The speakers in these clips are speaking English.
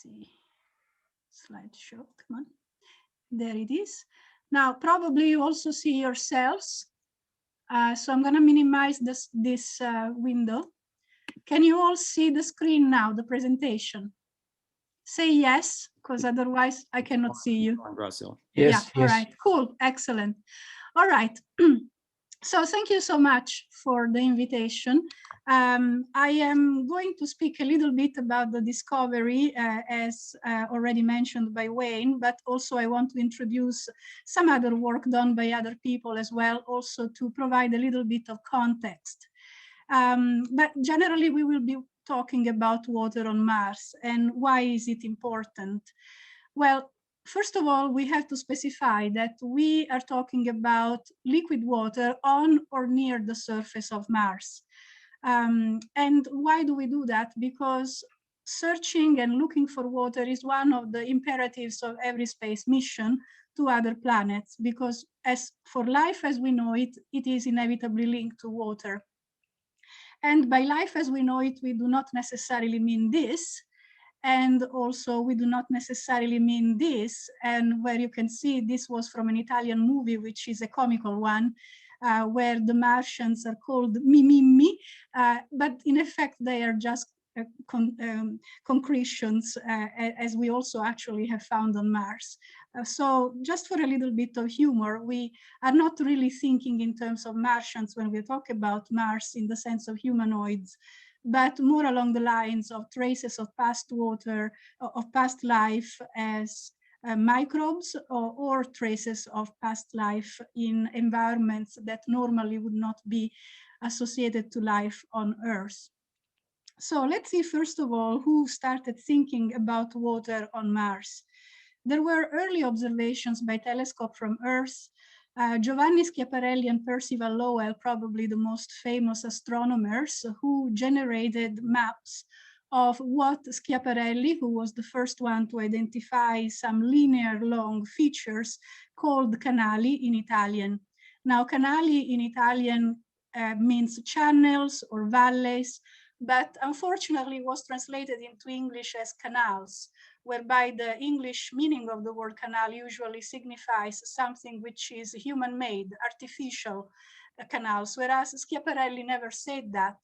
see, slideshow, come on. There it is. Now, probably you also see yourselves. So I'm going to minimize this window. Can you all see the screen now, the presentation? Say yes, because otherwise I cannot see you. Graziella. Yes, yeah, all right, cool, excellent. All right. So thank you so much for the invitation. I am going to speak a little bit about the discovery, as already mentioned by Wayne, but also I want to introduce some other work done by other people as well, also to provide a little bit of context. But generally, we will be talking about water on Mars and why is it important? Well, first of all, we have to specify that we are talking about liquid water on or near the surface of Mars. And why do we do that? Because searching and looking for water is one of the imperatives of every space mission to other planets, because as for life as we know it, it is inevitably linked to water. And by life as we know it, we do not necessarily mean this. And also we do not necessarily mean this. And where you can see this was from an Italian movie, which is a comical one, where the Martians are called mimimi, but in effect, they are just concretions, as we also actually have found on Mars. So just for a little bit of humor, we are not really thinking in terms of Martians when we talk about Mars in the sense of humanoids, but more along the lines of traces of past water, of past life as microbes, or traces of past life in environments that normally would not be associated to life on Earth. So let's see, first of all, who started thinking about water on Mars. There were early observations by telescope from Earth. Giovanni Schiaparelli and Percival Lowell, probably the most famous astronomers, who generated maps of what Schiaparelli, who was the first one to identify some linear long features, called canali in Italian. Now, canali in Italian means channels or valleys, but unfortunately was translated into English as canals, whereby the English meaning of the word canal usually signifies something which is human-made, artificial canals, whereas Schiaparelli never said that.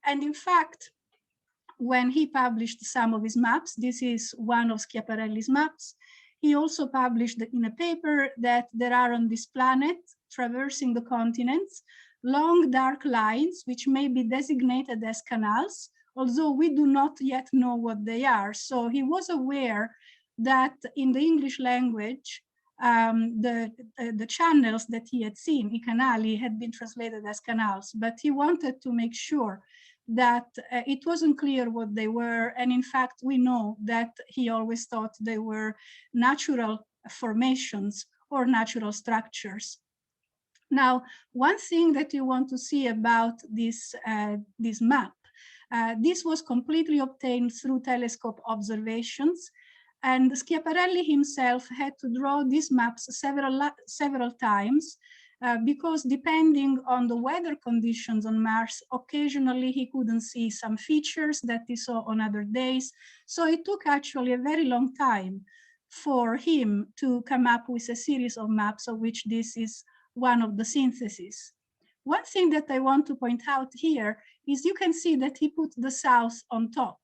And in fact, when he published some of his maps, this is one of Schiaparelli's maps, he also published in a paper that there are on this planet, traversing the continents, long dark lines, which may be designated as canals, although we do not yet know what they are. So he was aware that in the English language, the channels that he had seen, I canali, had been translated as canals, but he wanted to make sure that it wasn't clear what they were. And in fact, we know that he always thought they were natural formations or natural structures. Now, one thing that you want to see about this map, this was completely obtained through telescope observations, and Schiaparelli himself had to draw these maps several times because depending on the weather conditions on Mars, occasionally he couldn't see some features that he saw on other days. So it took actually a very long time for him to come up with a series of maps, of which this is one of the syntheses. One thing that I want to point out here is you can see that he put the south on top.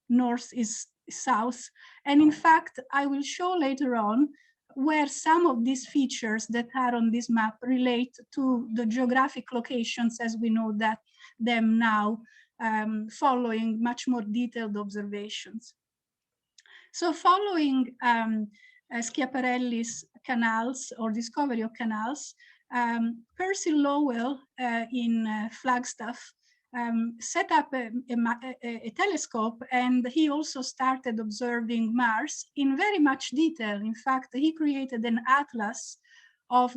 North is south. And in fact, I will show later on where some of these features that are on this map relate to the geographic locations as we know that them now, following much more detailed observations. So following Schiaparelli's canals or discovery of canals, Percy Lowell in Flagstaff set up a telescope, and he also started observing Mars in very much detail. In fact, he created an atlas of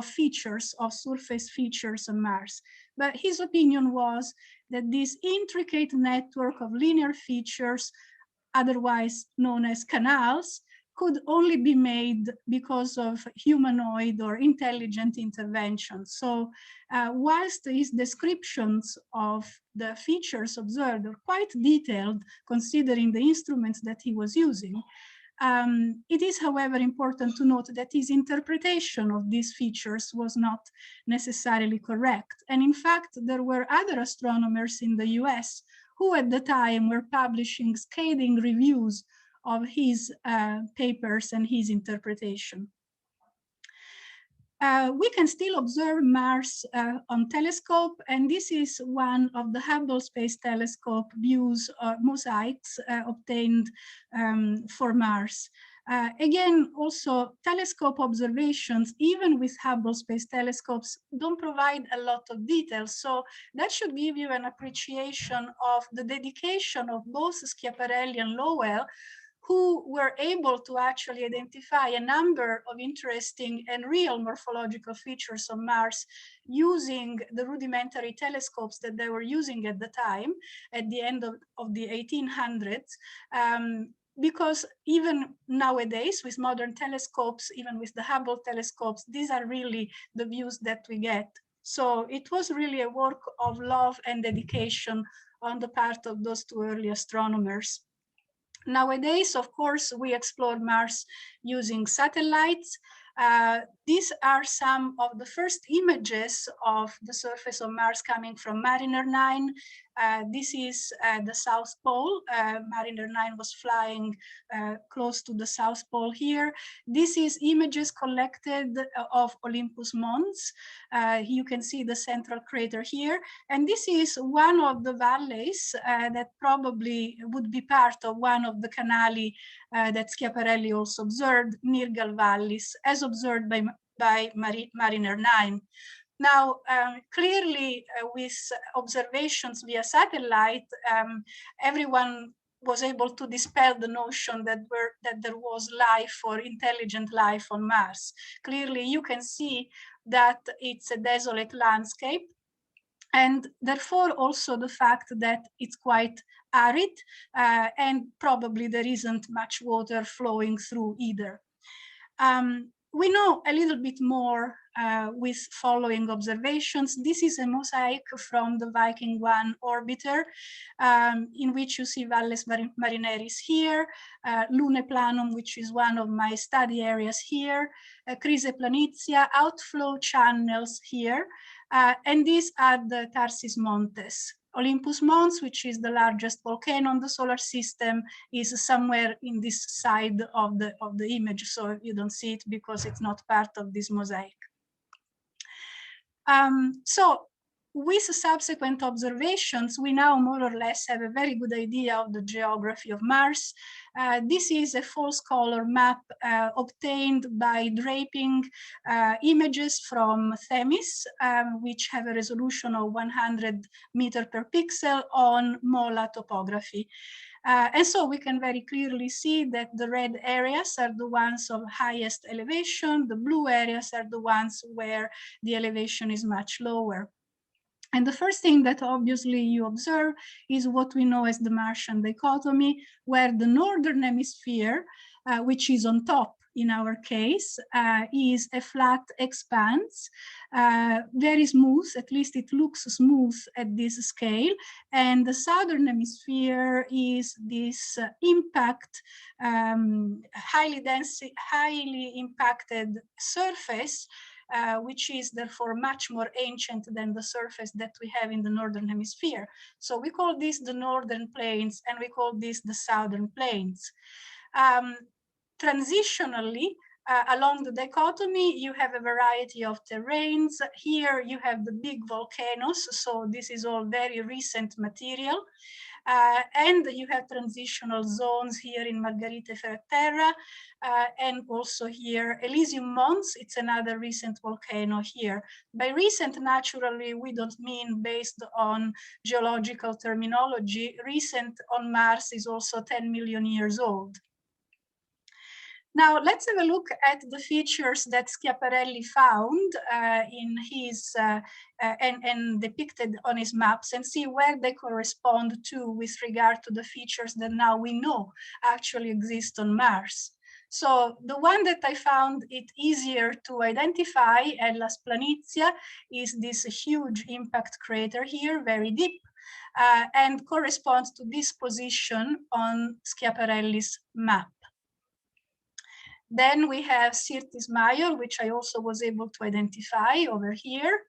features, of surface features on Mars. But his opinion was that this intricate network of linear features, otherwise known as canals, could only be made because of humanoid or intelligent intervention. So whilst his descriptions of the features observed are quite detailed, considering the instruments that he was using, it is, however, important to note that his interpretation of these features was not necessarily correct. And in fact, there were other astronomers in the US who at the time were publishing scathing reviews of his papers and his interpretation. We can still observe Mars on telescope, and this is one of the Hubble Space Telescope views, mosaics obtained for Mars. Again, also telescope observations, even with Hubble Space Telescopes, don't provide a lot of details. So that should give you an appreciation of the dedication of both Schiaparelli and Lowell, who were able to actually identify a number of interesting and real morphological features on Mars using the rudimentary telescopes that they were using at the time, at the end of the 1800s. Because even nowadays, with modern telescopes, even with the Hubble telescopes, these are really the views that we get. So it was really a work of love and dedication on the part of those two early astronomers. Nowadays, of course, we explore Mars using satellites. These are some of the first images of the surface of Mars coming from Mariner 9. This is the South Pole. Mariner 9 was flying close to the South Pole here. This is images collected of Olympus Mons. You can see the central crater here. And this is one of the valleys that probably would be part of one of the canali that Schiaparelli also observed, Nirgal valleys, as observed by Mariner 9. Now, clearly, with observations via satellite, everyone was able to dispel the notion that there was life or intelligent life on Mars. Clearly, you can see that it's a desolate landscape, and therefore also the fact that it's quite arid, and probably there isn't much water flowing through either. We know a little bit more with following observations. This is a mosaic from the Viking 1 orbiter, in which you see Valles Marineris here, Lune Planum, which is one of my study areas here, Crise Planitia, outflow channels here, and these are the Tarsis Montes. Olympus Mons, which is the largest volcano on the solar system, is somewhere in this side of the image, so you don't see it because it's not part of this mosaic. So with subsequent observations, we now more or less have a very good idea of the geography of Mars. This is a false color map obtained by draping images from Themis, which have a resolution of 100 meters per pixel on MOLA topography. And so we can very clearly see that the red areas are the ones of highest elevation, the blue areas are the ones where the elevation is much lower. And the first thing that obviously you observe is what we know as the Martian dichotomy, where the northern hemisphere, which is on top in our case, is a flat expanse, very smooth, at least it looks smooth at this scale. And the southern hemisphere is this impact, highly impacted surface, which is therefore much more ancient than the surface that we have in the northern hemisphere. So we call this the northern plains, and we call this the southern plains. Transitionally, along the dichotomy, you have a variety of terrains. Here you have the big volcanoes, so this is all very recent material. And you have transitional zones here in Margherita Ferraterra, and also here Elysium Mons, it's another recent volcano here. By recent, naturally, we don't mean based on geological terminology. Recent on Mars is also 10 million years old. Now, let's have a look at the features that Schiaparelli found in his and depicted on his maps, and see where they correspond to with regard to the features that now we know actually exist on Mars. So the one that I found it easier to identify, Hellas Planitia, is this huge impact crater here, very deep, and corresponds to this position on Schiaparelli's map. Then we have Syrtis Major, which I also was able to identify over here.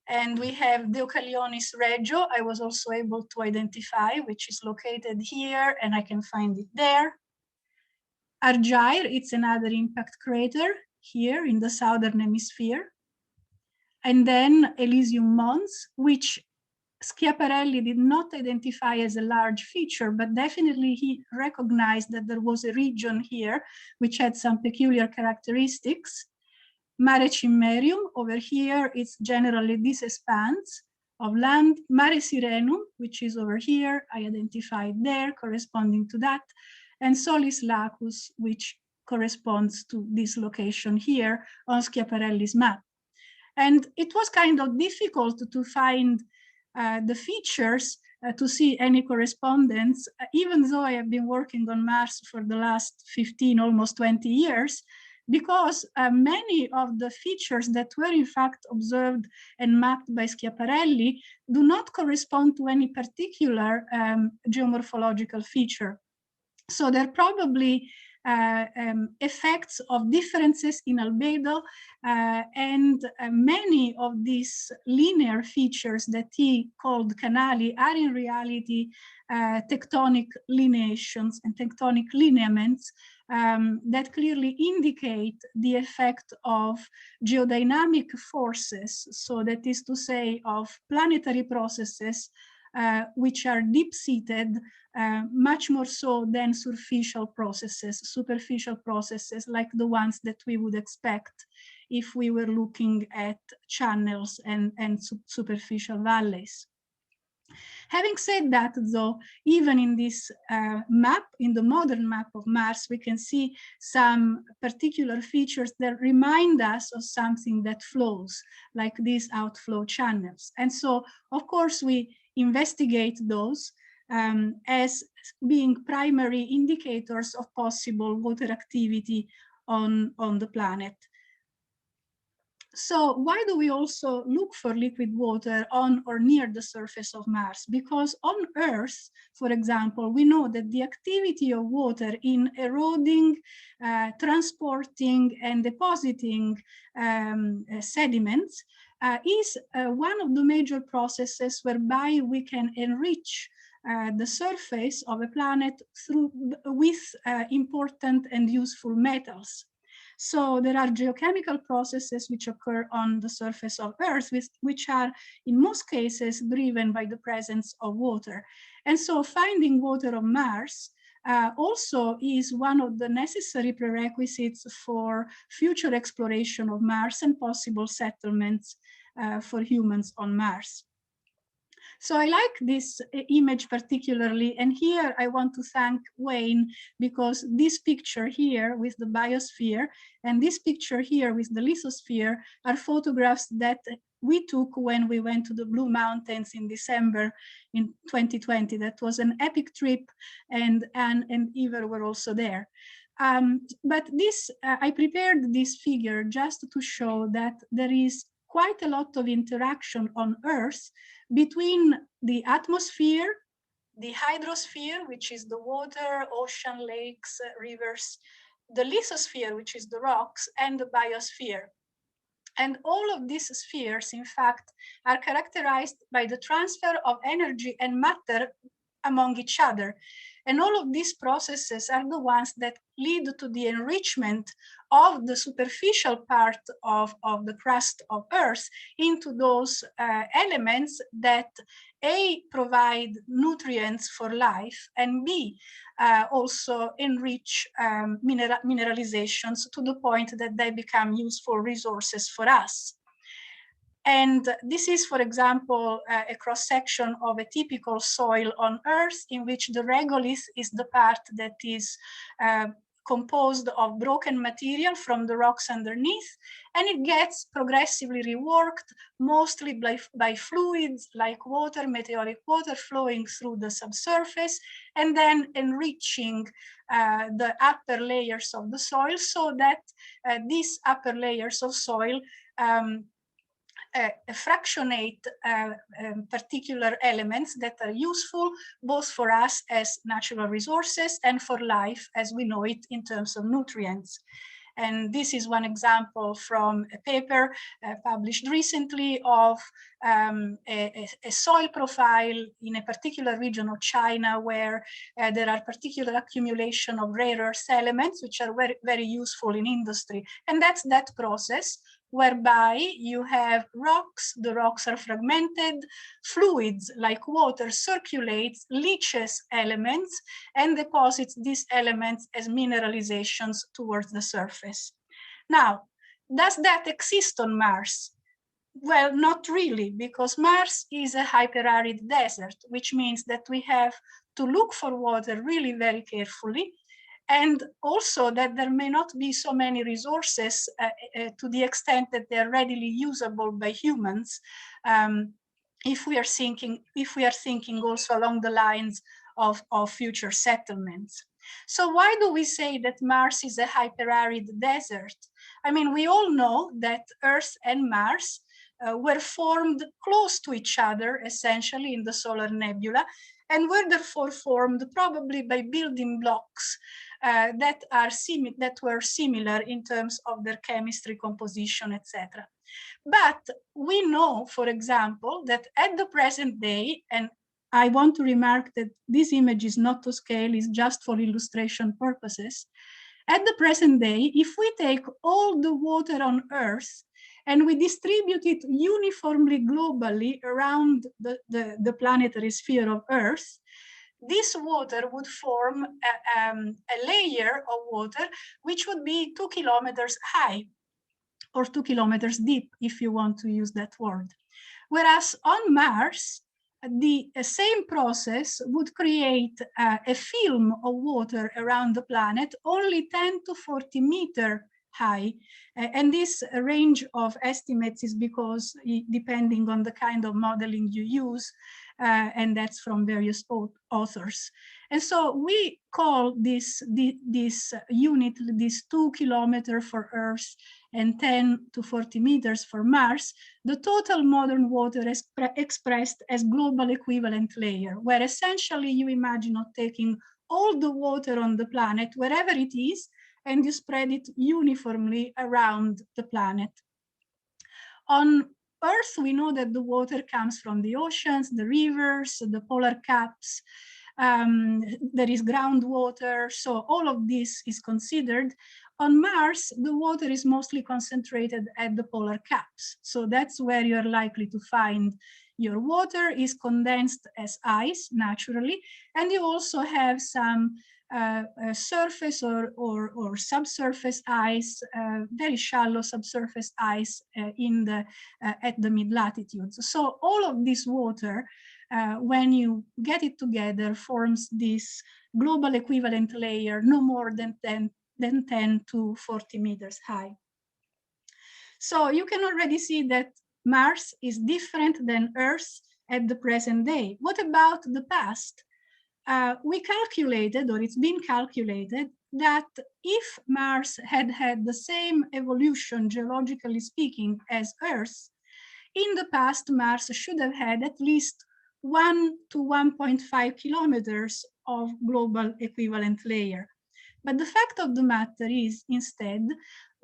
And we have Deucalionis Regio, I was also able to identify, which is located here, and I can find it there. Argyre, it's another impact crater here in the southern hemisphere. And then Elysium Mons, which Schiaparelli did not identify as a large feature, but definitely he recognized that there was a region here which had some peculiar characteristics. Mare Cimmerium, over here, it's generally this expanse of land. Mare Sirenum, which is over here, I identified there, corresponding to that. And Solis Lacus, which corresponds to this location here on Schiaparelli's map. And it was kind of difficult to find the features to see any correspondence, even though I have been working on Mars for the last 15, almost 20 years, because many of the features that were in fact observed and mapped by Schiaparelli do not correspond to any particular geomorphological feature. So they're probably effects of differences in albedo, and many of these linear features that he called canali are in reality tectonic lineations and tectonic lineaments that clearly indicate the effect of geodynamic forces. So that is to say, of planetary processes which are deep-seated, much more so than superficial processes like the ones that we would expect if we were looking at channels and superficial valleys. Having said that, though, even in this map, in the modern map of Mars, we can see some particular features that remind us of something that flows, like these outflow channels. And so, of course, we investigate those as being primary indicators of possible water activity on the planet. So why do we also look for liquid water on or near the surface of Mars? Because on Earth, for example, we know that the activity of water in eroding, transporting, and depositing sediments is one of the major processes whereby we can enrich the surface of a planet with important and useful metals. So there are geochemical processes which occur on the surface of Earth, which are in most cases driven by the presence of water. And so finding water on Mars also is one of the necessary prerequisites for future exploration of Mars and possible settlements for humans on Mars. So I like this image particularly, and here I want to thank Wayne, because this picture here with the biosphere and this picture here with the lithosphere are photographs that we took when we went to the Blue Mountains in December in 2020. That was an epic trip, and Anne and Eva were also there. But this, I prepared this figure just to show that there is quite a lot of interaction on Earth between the atmosphere, the hydrosphere, which is the water, ocean, lakes, rivers, the lithosphere, which is the rocks, and the biosphere. And all of these spheres, in fact, are characterized by the transfer of energy and matter among each other. And all of these processes are the ones that lead to the enrichment of the superficial part of the crust of Earth into those elements that A, provide nutrients for life, and B, also enrich mineralizations to the point that they become useful resources for us. And this is, for example, a cross-section of a typical soil on Earth, in which the regolith is the part that is composed of broken material from the rocks underneath, and it gets progressively reworked, mostly by fluids like water, meteoric water flowing through the subsurface, and then enriching the upper layers of the soil so that these upper layers of soil fractionate particular elements that are useful both for us as natural resources and for life as we know it in terms of nutrients. And this is one example from a paper published recently of a soil profile in a particular region of China where there are particular accumulation of rare earth elements, which are very, very useful in industry. And that's that process whereby you have rocks, the rocks are fragmented, fluids like water circulates, leaches elements, and deposits these elements as mineralizations towards the surface. Now, does that exist on Mars? Well, not really, because Mars is a hyperarid desert, which means that we have to look for water really very carefully, and also that there may not be so many resources to the extent that they're readily usable by humans. If we are thinking also along the lines of future settlements. So why do we say that Mars is a hyperarid desert? I mean, we all know that Earth and Mars were formed close to each other, essentially in the solar nebula, and were therefore formed probably by building blocks that were similar in terms of their chemistry, composition, etc. But we know, for example, that at the present day, and I want to remark that this image is not to scale, it's just for illustration purposes. At the present day, if we take all the water on Earth and we distribute it uniformly globally around the planetary sphere of Earth, this water would form a layer of water which would be 2 kilometers high or 2 kilometers deep, if you want to use that word. Whereas on Mars, the same process would create a film of water around the planet only 10 to 40 meters high. And this range of estimates is because depending on the kind of modeling you use, and that's from various authors. And so we call this unit, this 2 kilometers for Earth and 10 to 40 meters for Mars, the total modern water is expressed as global equivalent layer, where essentially you imagine of taking all the water on the planet, wherever it is, and you spread it uniformly around the planet. On Earth, we know that the water comes from the oceans, the rivers, the polar caps, there is groundwater, so all of this is considered. On Mars, the water is mostly concentrated at the polar caps, so that's where you're likely to find your water is condensed as ice naturally, and you also have some surface or subsurface ice, very shallow subsurface ice at the mid-latitudes. So all of this water, when you get it together, forms this global equivalent layer no more than 10 to 40 meters high. So you can already see that Mars is different than Earth at the present day. What about the past? We calculated, or it's been calculated, that if Mars had had the same evolution, geologically speaking, as Earth, in the past, Mars should have had at least 1 to 1.5 kilometers of global equivalent layer. But the fact of the matter is, instead,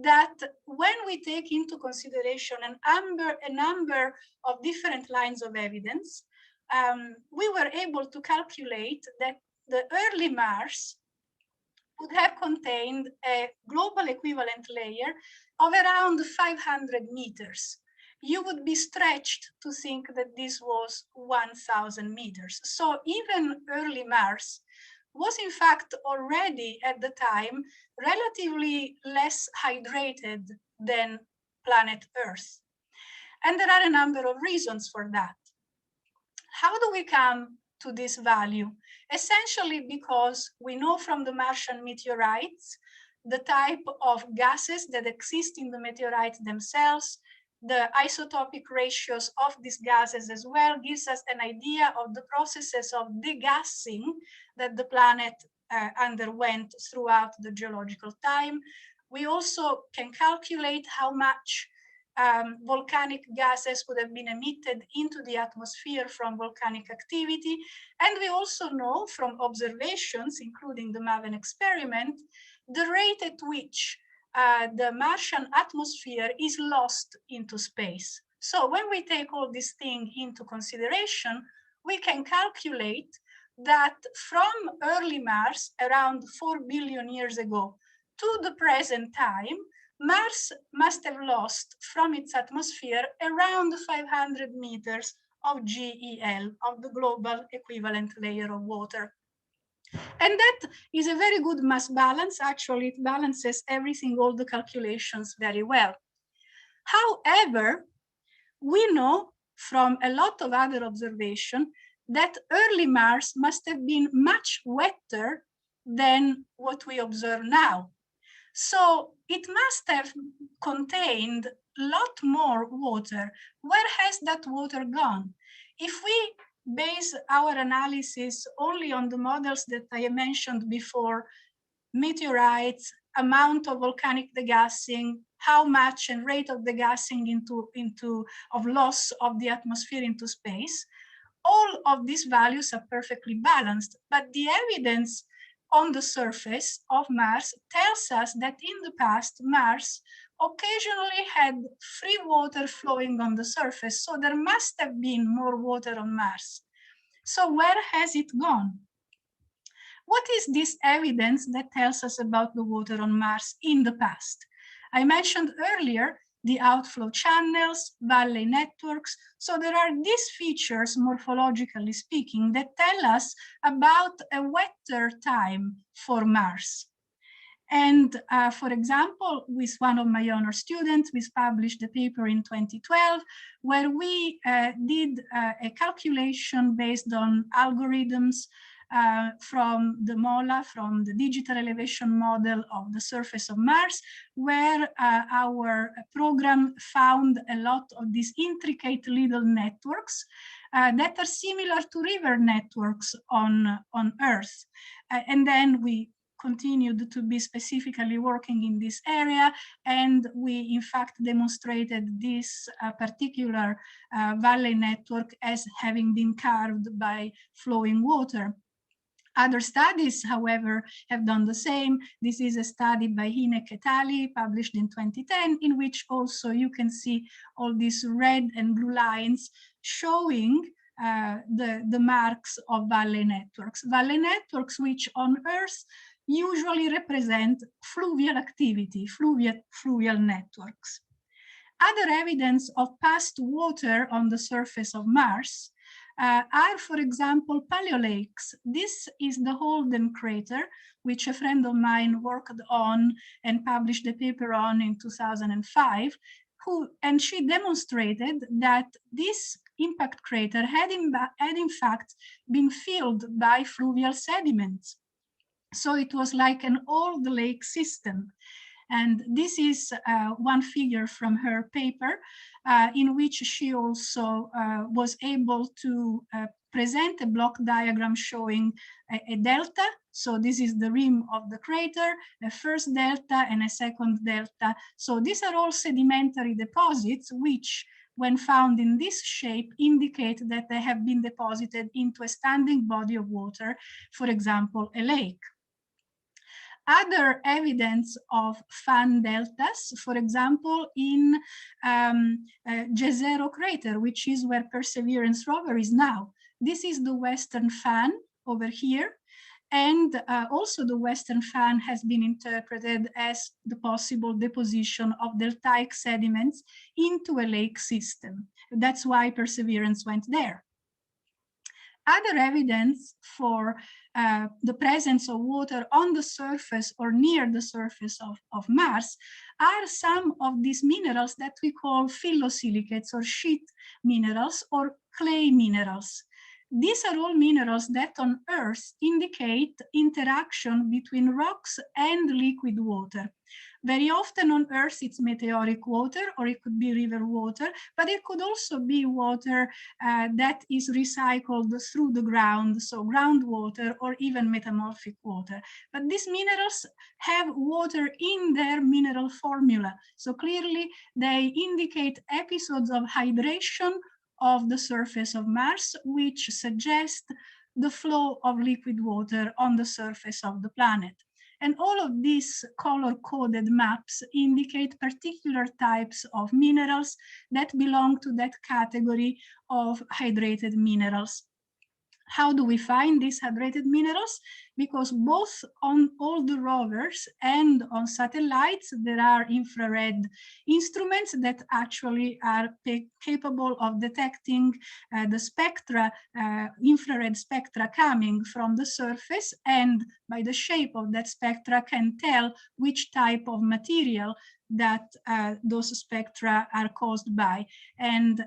that when we take into consideration a number of different lines of evidence, we were able to calculate that the early Mars would have contained a global equivalent layer of around 500 meters. You would be stretched to think that this was 1,000 meters. So even early Mars was in fact already at the time relatively less hydrated than planet Earth. And there are a number of reasons for that. How do we come to this value, essentially because we know from the Martian meteorites the type of gases that exist in the meteorites themselves. The isotopic ratios of these gases as well gives us an idea of the processes of degassing that the planet underwent throughout the geological time. We also can calculate how much volcanic gases would have been emitted into the atmosphere from volcanic activity. And we also know from observations, including the MAVEN experiment, the rate at which the Martian atmosphere is lost into space. So when we take all these things into consideration, we can calculate that from early Mars, around 4 billion years ago, to the present time, Mars must have lost from its atmosphere around 500 meters of GEL, of the global equivalent layer of water. And that is a very good mass balance. Actually, it balances everything, all the calculations very well. However, we know from a lot of other observation that early Mars must have been much wetter than what we observe now. So it must have contained a lot more water. Where has that water gone? If we base our analysis only on the models that I mentioned before, meteorites, amount of volcanic degassing, how much and rate of degassing of loss of the atmosphere into space, all of these values are perfectly balanced, but the evidence on the surface of Mars tells us that in the past, Mars occasionally had free water flowing on the surface, so there must have been more water on Mars. So where has it gone? What is this evidence that tells us about the water on Mars in the past? I mentioned earlier the outflow channels, valley networks. So there are these features, morphologically speaking, that tell us about a wetter time for Mars. And for example, with one of my honor students, we published a paper in 2012 where we did a calculation based on algorithms from the MOLA, from the digital elevation model of the surface of Mars, where our program found a lot of these intricate little networks that are similar to river networks on Earth. And then we continued to be specifically working in this area, and we in fact demonstrated this particular valley network as having been carved by flowing water. Other studies, however, have done the same. This is a study by Hinek et al., published in 2010, in which also you can see all these red and blue lines showing the marks of valley networks. Valley networks which on Earth usually represent fluvial activity, fluvial networks. Other evidence of past water on the surface of Mars are, for example, paleolakes. This is the Holden crater, which a friend of mine worked on and published a paper on in 2005, and she demonstrated that this impact crater had in fact been filled by fluvial sediments. So it was like an old lake system. And this is one figure from her paper in which she also was able to present a block diagram showing a delta. So this is the rim of the crater, a first delta and a second delta. So these are all sedimentary deposits which, when found in this shape, indicate that they have been deposited into a standing body of water, for example, a lake. Other evidence of fan deltas, for example, in Jezero crater, which is where Perseverance rover is now. This is the western fan over here. And also the western fan has been interpreted as the possible deposition of deltaic sediments into a lake system. That's why Perseverance went there. Other evidence for the presence of water on the surface or near the surface of Mars are some of these minerals that we call phyllosilicates or sheet minerals or clay minerals. These are all minerals that on Earth indicate interaction between rocks and liquid water. Very often on Earth, it's meteoric water, or it could be river water, but it could also be water that is recycled through the ground, so groundwater or even metamorphic water. But these minerals have water in their mineral formula. So clearly they indicate episodes of hydration of the surface of Mars, which suggest the flow of liquid water on the surface of the planet. And all of these color-coded maps indicate particular types of minerals that belong to that category of hydrated minerals. How do we find these hydrated minerals? Because both on all the rovers and on satellites, there are infrared instruments that actually are capable of detecting the spectra, infrared spectra coming from the surface, and by the shape of that spectra can tell which type of material that those spectra are caused by. And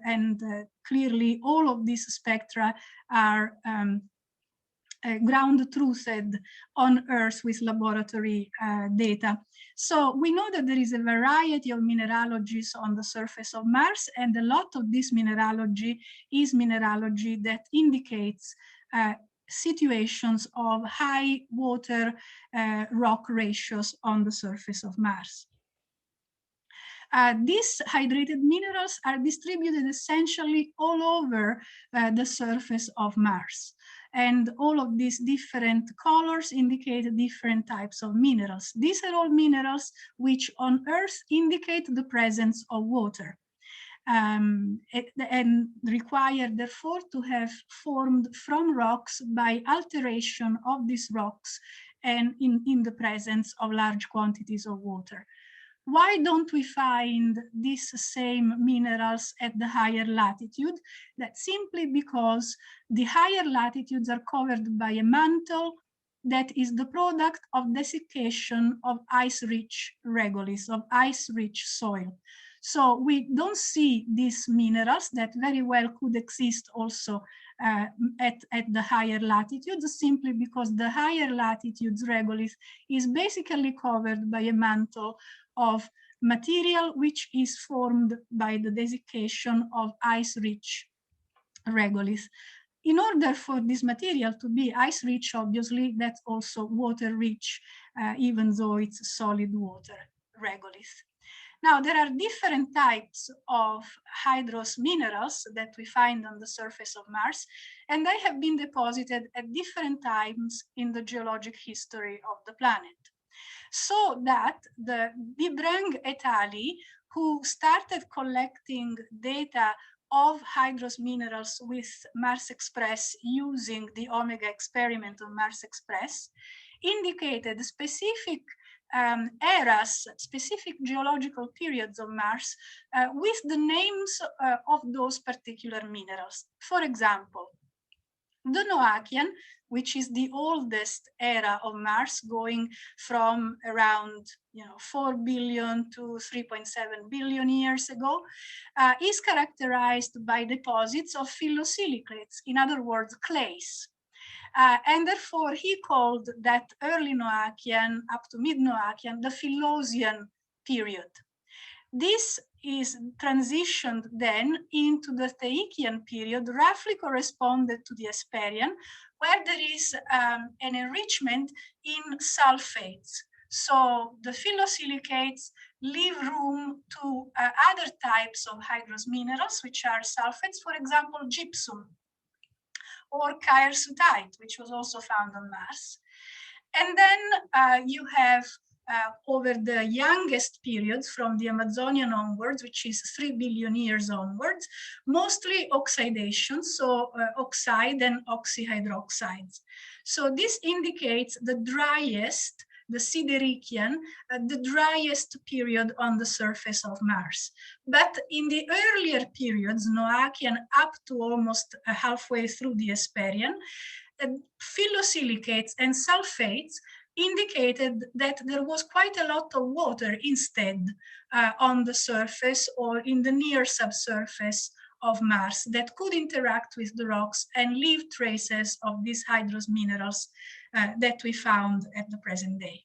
clearly all of these spectra are ground-truthed on Earth with laboratory data. So we know that there is a variety of mineralogies on the surface of Mars, and a lot of this mineralogy is mineralogy that indicates situations of high water rock ratios on the surface of Mars. These hydrated minerals are distributed essentially all over the surface of Mars. And all of these different colors indicate different types of minerals. These are all minerals which on Earth indicate the presence of water. And require therefore to have formed from rocks by alteration of these rocks and in the presence of large quantities of water. Why don't we find these same minerals at the higher latitude? That's simply because the higher latitudes are covered by a mantle that is the product of desiccation of ice-rich regolith, of ice-rich soil. So we don't see these minerals that very well could exist also at the higher latitudes, simply because the higher latitudes regolith is basically covered by a mantle of material which is formed by the desiccation of ice-rich regolith. In order for this material to be ice-rich, obviously, that's also water-rich, even though it's solid water regolith. Now, there are different types of hydrous minerals that we find on the surface of Mars, and they have been deposited at different times in the geologic history of the planet. So that the Bibrang et al., who started collecting data of hydrous minerals with Mars Express using the Omega experiment on Mars Express, indicated specific eras, specific geological periods of Mars with the names of those particular minerals. For example, the Noachian, which is the oldest era of Mars, going from around 4 billion to 3.7 billion years ago, is characterized by deposits of phyllosilicates, in other words, clays. And therefore, he called that early Noachian up to mid-Noachian the Phyllozian period. This is transitioned then into the Theikian period, roughly corresponded to the Hesperian, where there is an enrichment in sulfates. So the phyllosilicates leave room to other types of hydrous minerals, which are sulfates, for example, gypsum, or kiersutite, which was also found on Mars. And then you have over the youngest periods from the Amazonian onwards, which is 3 billion years onwards, mostly oxidation, so oxide and oxyhydroxides. So this indicates the driest, the Siderichian, the driest period on the surface of Mars. But in the earlier periods, Noachian up to almost halfway through the Hesperian, phyllosilicates and sulfates indicated that there was quite a lot of water instead on the surface or in the near subsurface of Mars that could interact with the rocks and leave traces of these hydrous minerals that we found at the present day.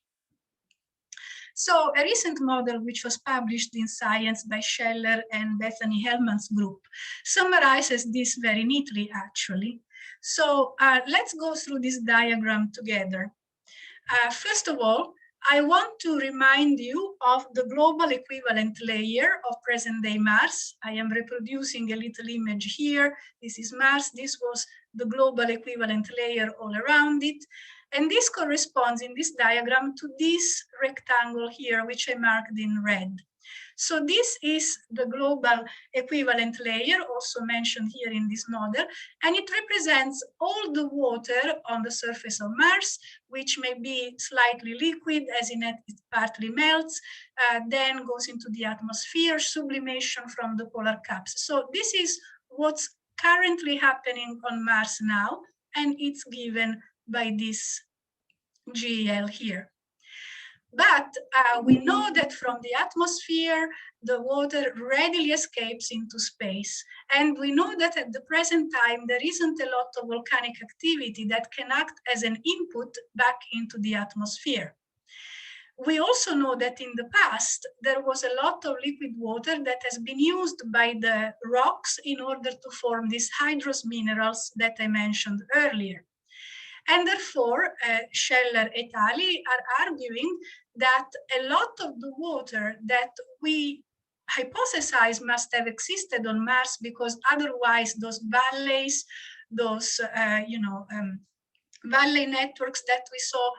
So a recent model which was published in Science by Scheller and Bethany Hellman's group summarizes this very neatly, actually. So let's go through this diagram together. First of all, I want to remind you of the global equivalent layer of present-day Mars. I am reproducing a little image here. This is Mars. This was the global equivalent layer all around it. And this corresponds in this diagram to this rectangle here, which I marked in red. So this is the global equivalent layer, also mentioned here in this model, and it represents all the water on the surface of Mars, which may be slightly liquid, as in it partly melts, then goes into the atmosphere, sublimation from the polar caps. So this is what's currently happening on Mars now, and it's given by this GL here. But we know that from the atmosphere, the water readily escapes into space. And we know that at the present time, there isn't a lot of volcanic activity that can act as an input back into the atmosphere. We also know that in the past, there was a lot of liquid water that has been used by the rocks in order to form these hydrous minerals that I mentioned earlier. And therefore, Scheller et al. Are arguing that a lot of the water that we hypothesize must have existed on Mars, because otherwise those valleys, those valley networks that we saw,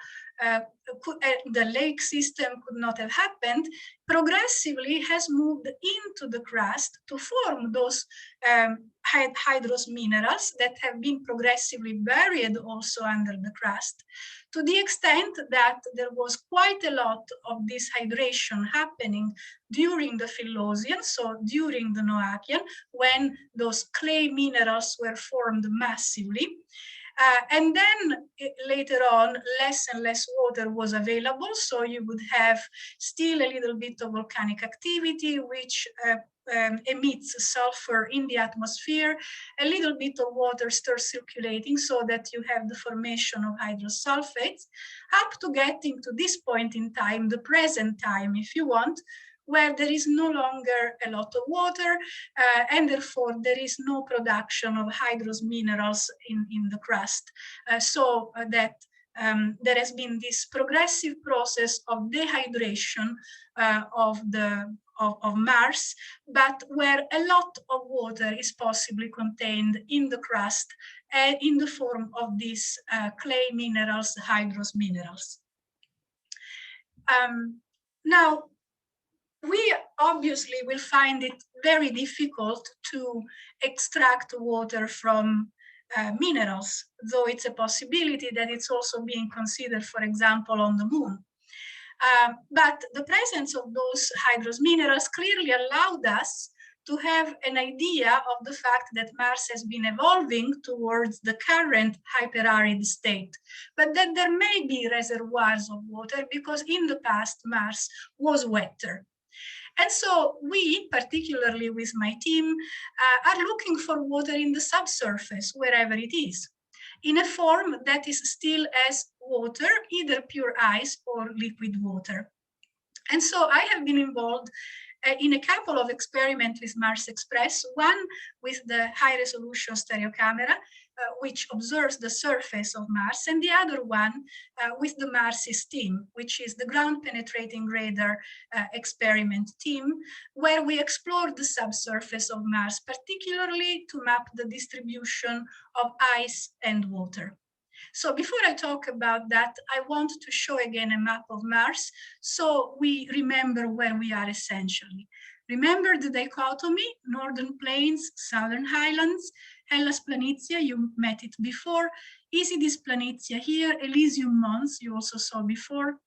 the lake system could not have happened, progressively has moved into the crust to form those hydrous minerals that have been progressively buried also under the crust, to the extent that there was quite a lot of this hydration happening during the Philosian, so during the Noachian, when those clay minerals were formed massively. And then later on, less and less water was available, so you would have still a little bit of volcanic activity, which emits sulfur in the atmosphere, a little bit of water still circulating so that you have the formation of hydrous sulfates, up to getting to this point in time, the present time, if you want, where there is no longer a lot of water, and therefore there is no production of hydrous minerals in the crust. So that there has been this progressive process of dehydration of Mars, but where a lot of water is possibly contained in the crust in the form of these clay minerals, hydrous minerals. Now, we obviously will find it very difficult to extract water from minerals, though it's a possibility that it's also being considered, for example, on the moon. But the presence of those hydrous minerals clearly allowed us to have an idea of the fact that Mars has been evolving towards the current hyperarid state, but that there may be reservoirs of water because in the past Mars was wetter. And so we, particularly with my team, are looking for water in the subsurface, wherever it is, in a form that is still as water, either pure ice or liquid water. And so I have been involved in a couple of experiments with Mars Express, one with the high-resolution stereo camera, which observes the surface of Mars, and the other one with the Marsis team, which is the ground-penetrating radar experiment team, where we explored the subsurface of Mars, particularly to map the distribution of ice and water. So before I talk about that, I want to show again a map of Mars so we remember where we are essentially. Remember the dichotomy, northern plains, southern highlands, Hellas Planitia, you met it before, Isidis Planitia here, Elysium Mons, you also saw before.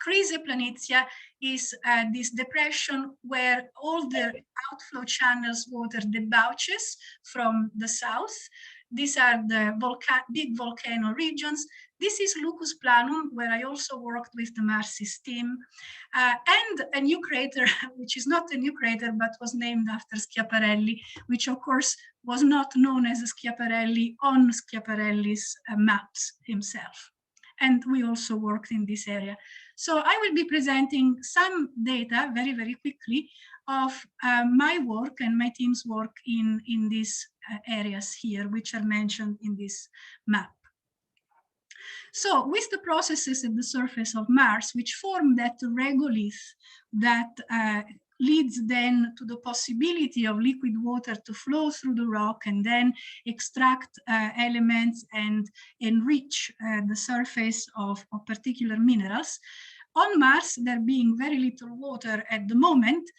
Chryse Planitia is this depression where all the outflow channels water debouches from the south. These are the big volcano regions. This is Lucus Planum, where I also worked with the Marsis team, and a new crater, which is not a new crater, but was named after Schiaparelli, which of course was not known as Schiaparelli on Schiaparelli's maps himself. And we also worked in this area. So I will be presenting some data very, very quickly of my work and my team's work in these areas here, which are mentioned in this map. So with the processes at the surface of Mars, which form that regolith that leads then to the possibility of liquid water to flow through the rock and then extract elements and enrich the surface of particular minerals. On Mars, there being very little water at the moment,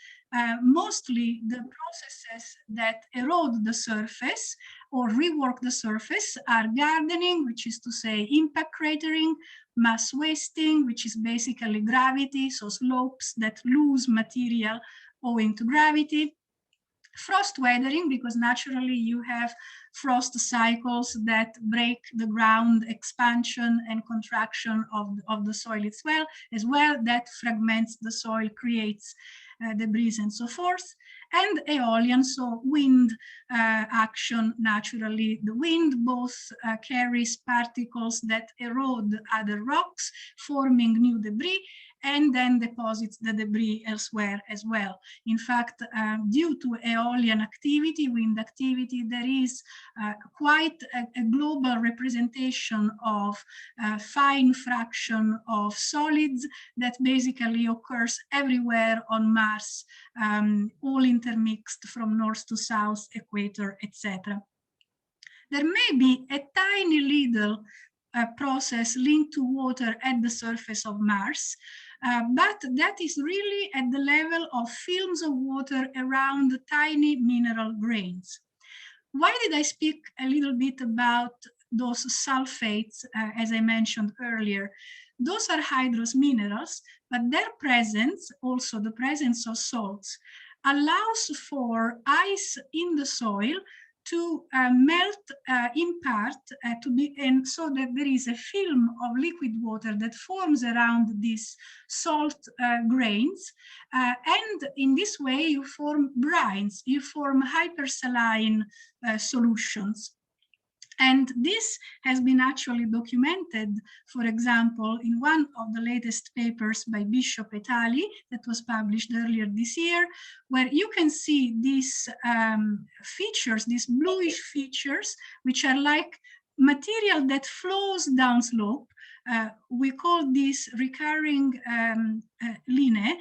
mostly the processes that erode the surface or rework the surface are gardening, which is to say impact cratering, mass wasting, which is basically gravity, so slopes that lose material owing to gravity, frost weathering, because naturally you have frost cycles that break the ground expansion and contraction of the soil as well, that fragments the soil, creates debris and so forth, and aeolian, so wind action. Naturally, the wind both carries particles that erode other rocks, forming new debris, and then deposits the debris elsewhere as well. In fact, due to aeolian activity, wind activity, there is quite a global representation of fine fraction of solids that basically occurs everywhere on Mars, all intermixed from north to south, equator, etc. There may be a tiny little process linked to water at the surface of Mars, but that is really at the level of films of water around tiny mineral grains. Why did I speak a little bit about those sulfates, as I mentioned earlier? Those are hydrous minerals, but their presence, also the presence of salts, allows for ice in the soil to melt in part and so that there is a film of liquid water that forms around these salt grains, and in this way you form brines, you form hypersaline solutions. And this has been actually documented, for example, in one of the latest papers by Bishop et al. That was published earlier this year, where you can see these features, these bluish features, which are like material that flows downslope. We call this recurring line,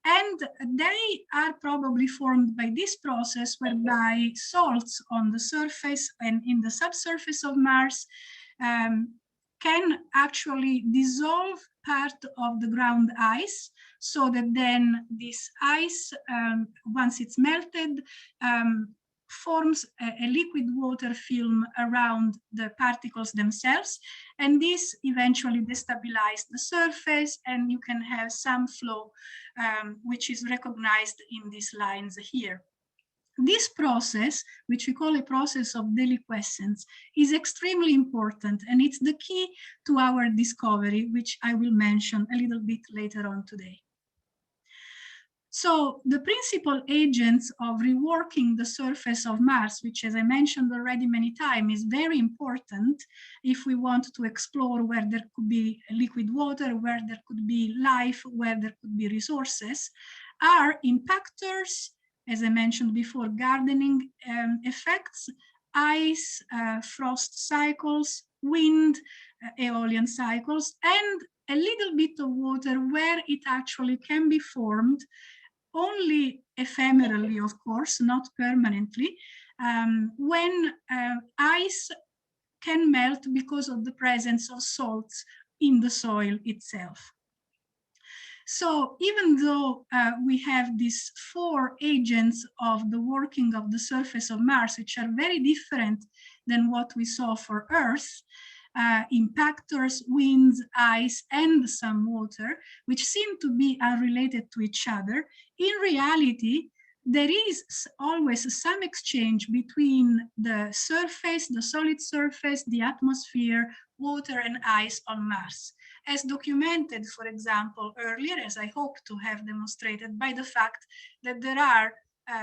and they are probably formed by this process whereby salts on the surface and in the subsurface of Mars can actually dissolve part of the ground ice, so that then this ice, once it's melted, forms a liquid water film around the particles themselves, and this eventually destabilizes the surface, and you can have some flow, which is recognized in these lines here. This process, which we call a process of deliquescence, is extremely important, and it's the key to our discovery, which I will mention a little bit later on today. So the principal agents of reworking the surface of Mars, which, as I mentioned already many times, is very important if we want to explore where there could be liquid water, where there could be life, where there could be resources, are impactors, as I mentioned before, gardening effects, ice, frost cycles, wind, aeolian cycles, and a little bit of water where it actually can be formed, only ephemerally, of course, not permanently, when ice can melt because of the presence of salts in the soil itself. So even though we have these four agents of the working of the surface of Mars, which are very different than what we saw for Earth, impactors, winds, ice, and some water, which seem to be unrelated to each other, in reality, there is always some exchange between the surface, the solid surface, the atmosphere, water and ice on Mars, as documented, for example, earlier, as I hope to have demonstrated, by the fact that there are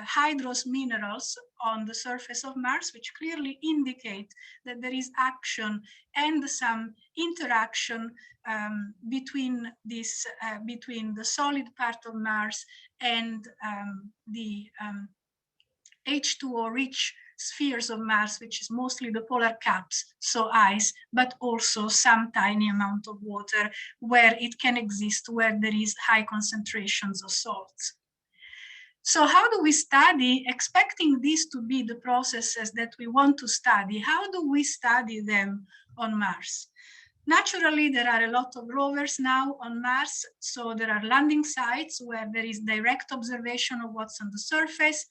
hydrous minerals on the surface of Mars, which clearly indicate that there is action and some interaction between the solid part of Mars and the H2O-rich spheres of Mars, which is mostly the polar caps, so ice, but also some tiny amount of water where it can exist, where there is high concentrations of salts. So how do we study, expecting these to be the processes that we want to study, how do we study them on Mars? Naturally, there are a lot of rovers now on Mars, so there are landing sites where there is direct observation of what's on the surface.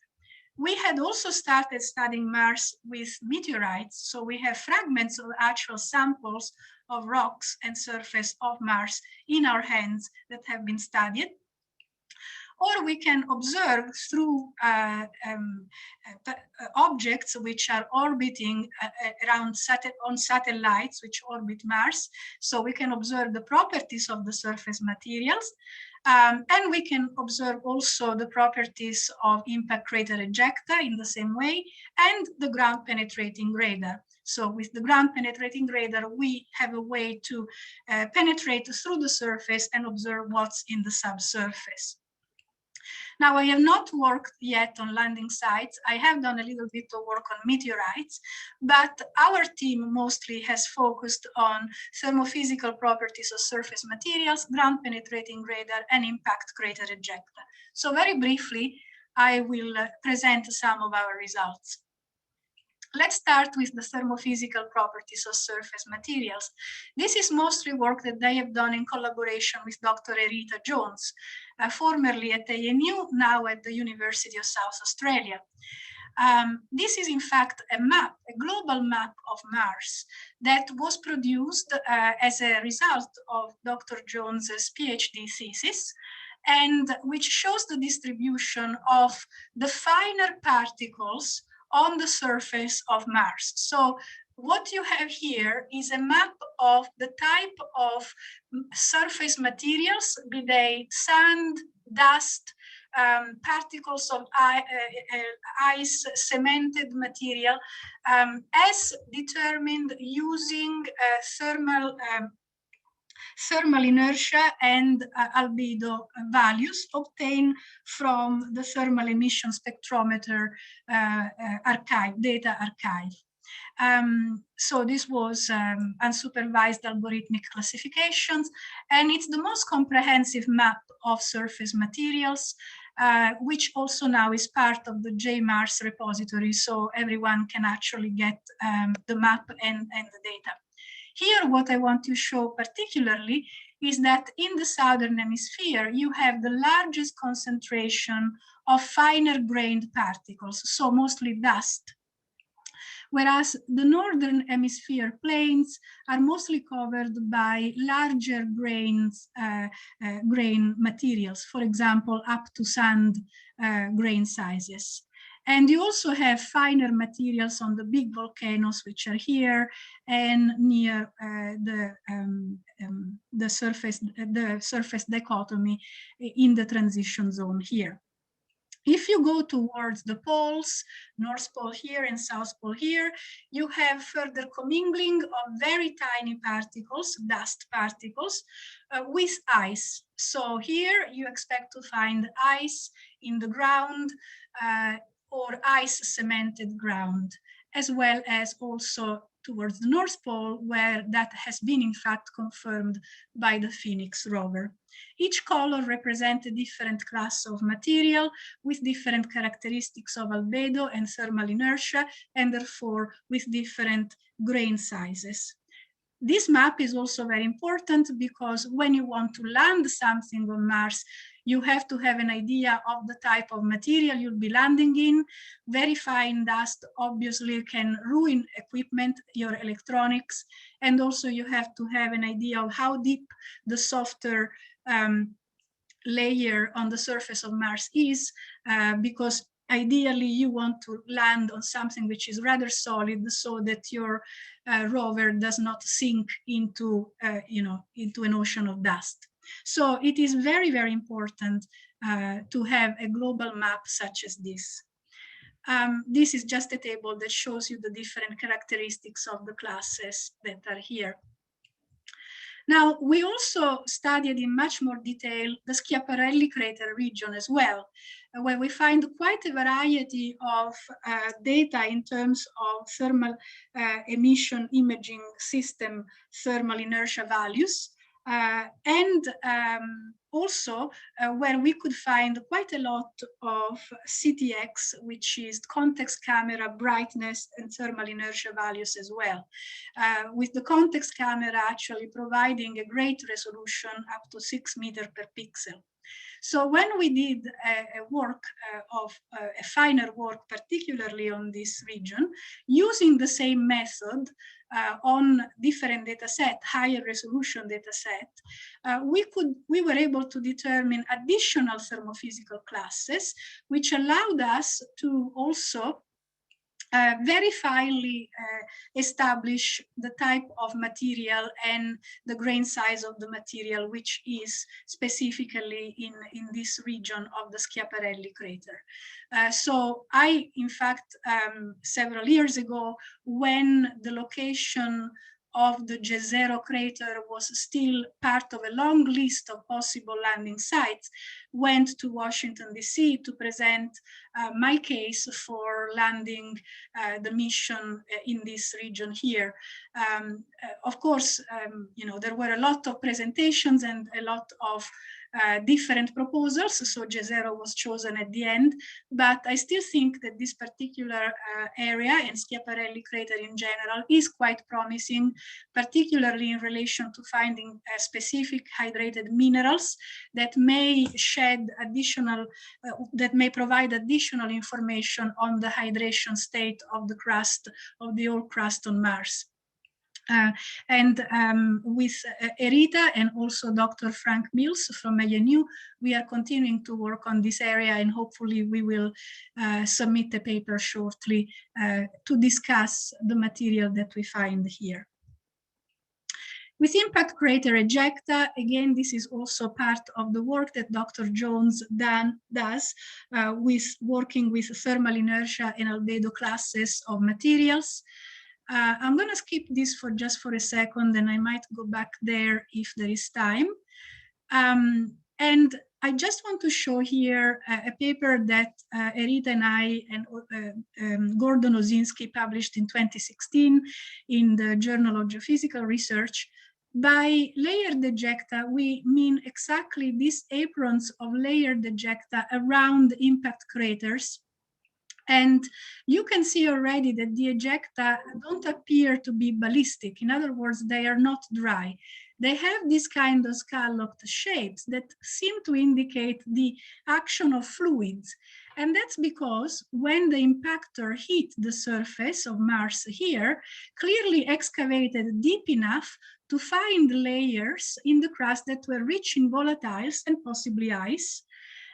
We had also started studying Mars with meteorites, so we have fragments of actual samples of rocks and surface of Mars in our hands that have been studied. Or we can observe through objects which are orbiting around on satellites which orbit Mars. So we can observe the properties of the surface materials. And we can observe also the properties of impact crater ejecta in the same way, and the ground penetrating radar. So with the ground penetrating radar, we have a way to penetrate through the surface and observe what's in the subsurface. Now, I have not worked yet on landing sites. I have done a little bit of work on meteorites, but our team mostly has focused on thermophysical properties of surface materials, ground penetrating radar, and impact crater ejecta. So very briefly, I will present some of our results. Let's start with the thermophysical properties of surface materials. This is mostly work that they have done in collaboration with Dr. Erita Jones, formerly at ANU, now at the University of South Australia. This is in fact a map, a global map of Mars that was produced as a result of Dr. Jones's PhD thesis, and which shows the distribution of the finer particles on the surface of Mars. So what you have here is a map of the type of surface materials, be they sand, dust, particles of ice, cemented material, as determined using thermal inertia and albedo values obtained from the thermal emission spectrometer data archive. So this was unsupervised algorithmic classifications, and it's the most comprehensive map of surface materials, which also now is part of the JMars repository, so everyone can actually get the map and the data. Here, what I want to show particularly is that in the southern hemisphere, you have the largest concentration of finer grained particles, so mostly dust, whereas the northern hemisphere plains are mostly covered by larger grain materials, for example, up to sand grain sizes. And you also have finer materials on the big volcanoes, which are here and near the surface dichotomy in the transition zone here. If you go towards the poles, North Pole here and South Pole here, you have further commingling of very tiny particles, dust particles, with ice. So here you expect to find ice in the ground, or ice cemented ground, as well as also towards the North Pole, where that has been in fact confirmed by the Phoenix rover. Each color represents a different class of material with different characteristics of albedo and thermal inertia, and therefore with different grain sizes. This map is also very important because when you want to land something on Mars, you have to have an idea of the type of material you'll be landing in. Very fine dust obviously can ruin equipment, your electronics, and also you have to have an idea of how deep the softer layer on the surface of Mars is, because ideally you want to land on something which is rather solid so that your rover does not sink into, into an ocean of dust. So it is very, very important to have a global map such as this. This is just a table that shows you the different characteristics of the classes that are here. Now, we also studied in much more detail the Schiaparelli crater region as well, where we find quite a variety of data in terms of thermal emission imaging system thermal inertia values. And also where we could find quite a lot of CTX, which is context camera brightness and thermal inertia values as well, with the context camera actually providing a great resolution up to 6 meters per pixel. So when we did a finer work, particularly on this region, using the same method on different data set, higher resolution data set, we were able to determine additional thermophysical classes, which allowed us to also very finely establish the type of material and the grain size of the material, which is specifically in this region of the Schiaparelli crater. So I, in fact, several years ago, when the location of the Jezero crater was still part of a long list of possible landing sites, went to Washington, D.C. to present my case for landing the mission in this region here. Of course, there were a lot of presentations and a lot of different proposals, so Jezero was chosen at the end, but I still think that this particular area and Schiaparelli crater in general is quite promising, particularly in relation to finding specific hydrated minerals that may shed additional, that may provide additional information on the hydration state of the crust, of the old crust on Mars. With Erita and also Dr. Frank Mills from ANU, we are continuing to work on this area, and hopefully we will submit a paper shortly to discuss the material that we find here. With impact crater ejecta, again, this is also part of the work that Dr. Jones does with working with thermal inertia and albedo classes of materials. I'm going to skip this for just for a second, and I might go back there if there is time. And I just want to show here a paper that Erita and I and Gordon Osinski published in 2016 in the Journal of Geophysical Research. By layered ejecta, we mean exactly these aprons of layered ejecta around impact craters. And you can see already that the ejecta don't appear to be ballistic. In other words, they are not dry. They have this kind of scalloped shapes that seem to indicate the action of fluids. And that's because when the impactor hit the surface of Mars here, clearly excavated deep enough to find layers in the crust that were rich in volatiles and possibly ice.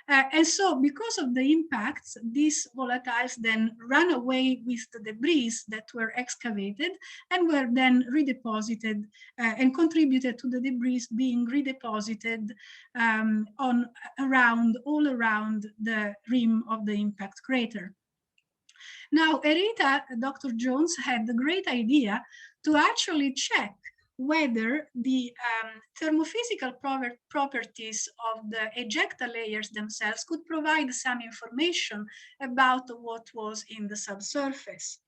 And so because of the impacts, these volatiles then ran away with the debris that were excavated and were then redeposited and contributed to the debris being redeposited all around the rim of the impact crater. Now, Erita, Dr. Jones had the great idea to actually check whether the thermophysical properties of the ejecta layers themselves could provide some information about what was in the subsurface.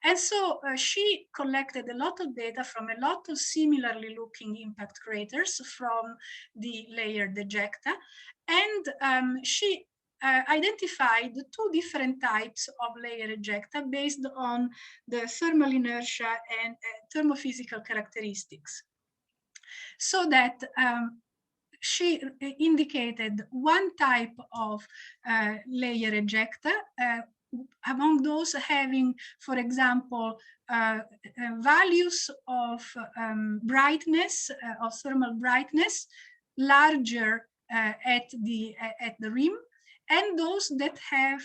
And so she collected a lot of data from a lot of similarly looking impact craters from the layered ejecta, and she identified two different types of layer ejecta based on the thermal inertia and thermophysical characteristics. So that she indicated one type of layer ejecta, among those having, for example, values of brightness, of thermal brightness, larger at the rim, and those that have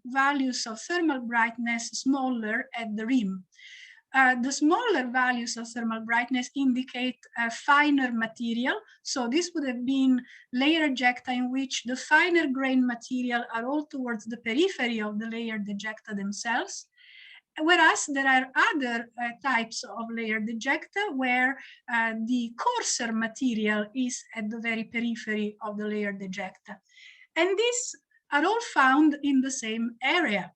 values of thermal brightness smaller at the rim. The smaller values of thermal brightness indicate a finer material. So this would have been layer ejecta in which the finer grain material are all towards the periphery of the layered ejecta themselves. Whereas there are other types of layered ejecta where the coarser material is at the very periphery of the layered ejecta. And these are all found in the same area.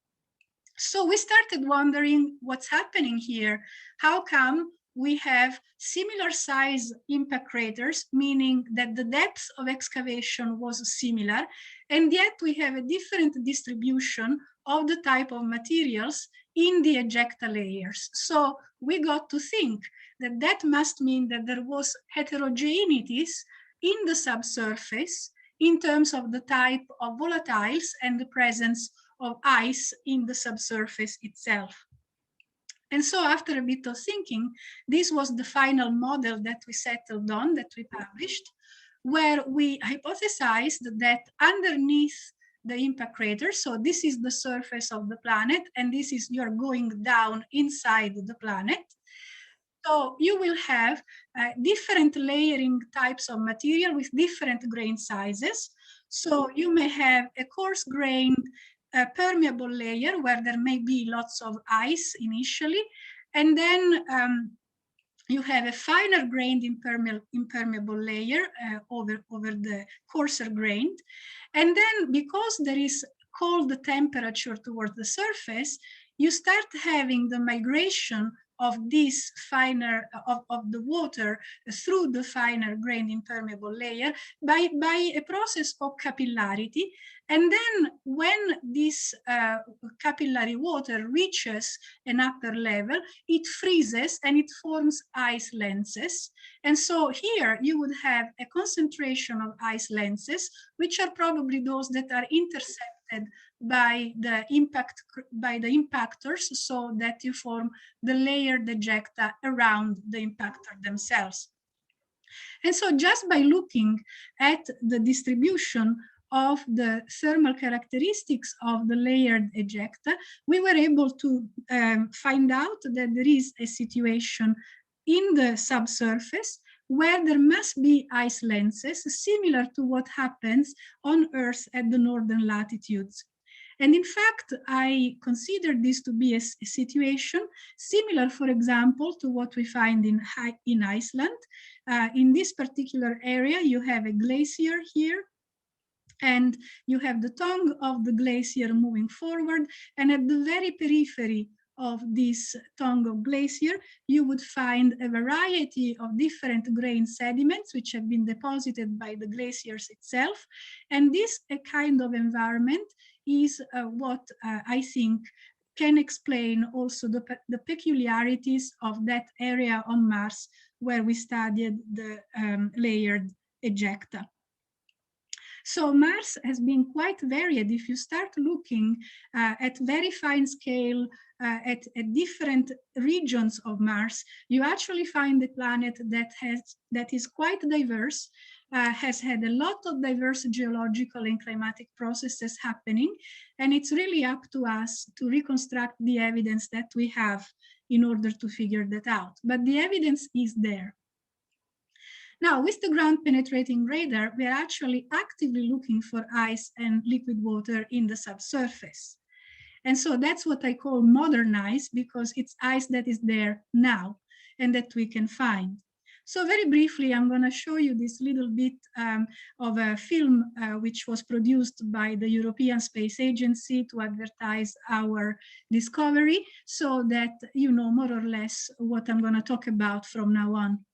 So we started wondering what's happening here. How come we have similar size impact craters, meaning that the depth of excavation was similar, and yet we have a different distribution of the type of materials in the ejecta layers. So we got to think that that must mean that there was heterogeneities in the subsurface in terms of the type of volatiles and the presence of ice in the subsurface itself. And so after a bit of thinking, this was the final model that we settled on, that we published, where we hypothesized that underneath the impact crater, so this is the surface of the planet, and this is, you're going down inside the planet. So you will have different layering types of material with different grain sizes. So you may have a coarse grained permeable layer where there may be lots of ice initially, and then you have a finer grained impermeable layer over the coarser grained. And then because there is cold temperature towards the surface, you start having the migration of this finer, of the water through the finer grained impermeable layer by a process of capillarity. And then when this capillary water reaches an upper level, it freezes and it forms ice lenses. And so here you would have a concentration of ice lenses, which are probably those that are intercepted by the impactors, so that you form the layered ejecta around the impactor themselves. And so just by looking at the distribution of the thermal characteristics of the layered ejecta, we were able to find out that there is a situation in the subsurface where there must be ice lenses similar to what happens on Earth at the northern latitudes. And in fact, I consider this to be a situation similar, for example, to what we find in Iceland. In this particular area, you have a glacier here, and you have the tongue of the glacier moving forward, and at the very periphery of this tongue of glacier, you would find a variety of different grain sediments which have been deposited by the glaciers itself. And this kind of environment is what I think can explain also the peculiarities of that area on Mars where we studied the layered ejecta. So Mars has been quite varied. If you start looking at very fine scale at different regions of Mars, you actually find a planet that is quite diverse, has had a lot of diverse geological and climatic processes happening, and it's really up to us to reconstruct the evidence that we have in order to figure that out. But the evidence is there. Now, with the ground penetrating radar, we are actually actively looking for ice and liquid water in the subsurface. And so that's what I call modern ice, because it's ice that is there now and that we can find. So very briefly, I'm going to show you this little bit of a film which was produced by the European Space Agency to advertise our discovery, so that you know more or less what I'm going to talk about from now on.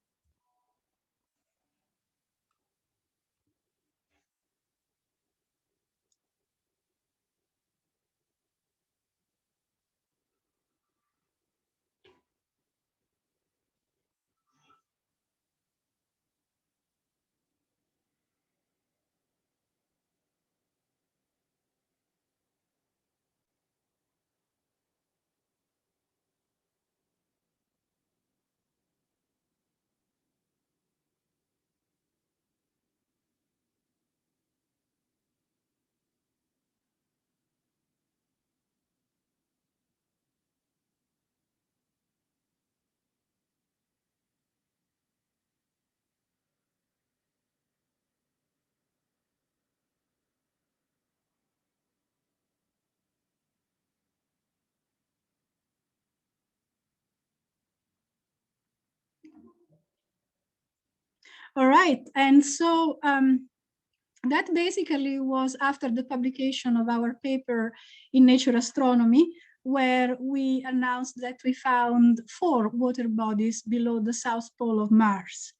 All right, and so that basically was after the publication of our paper in Nature Astronomy, where we announced that we found 4 water bodies below the South Pole of Mars.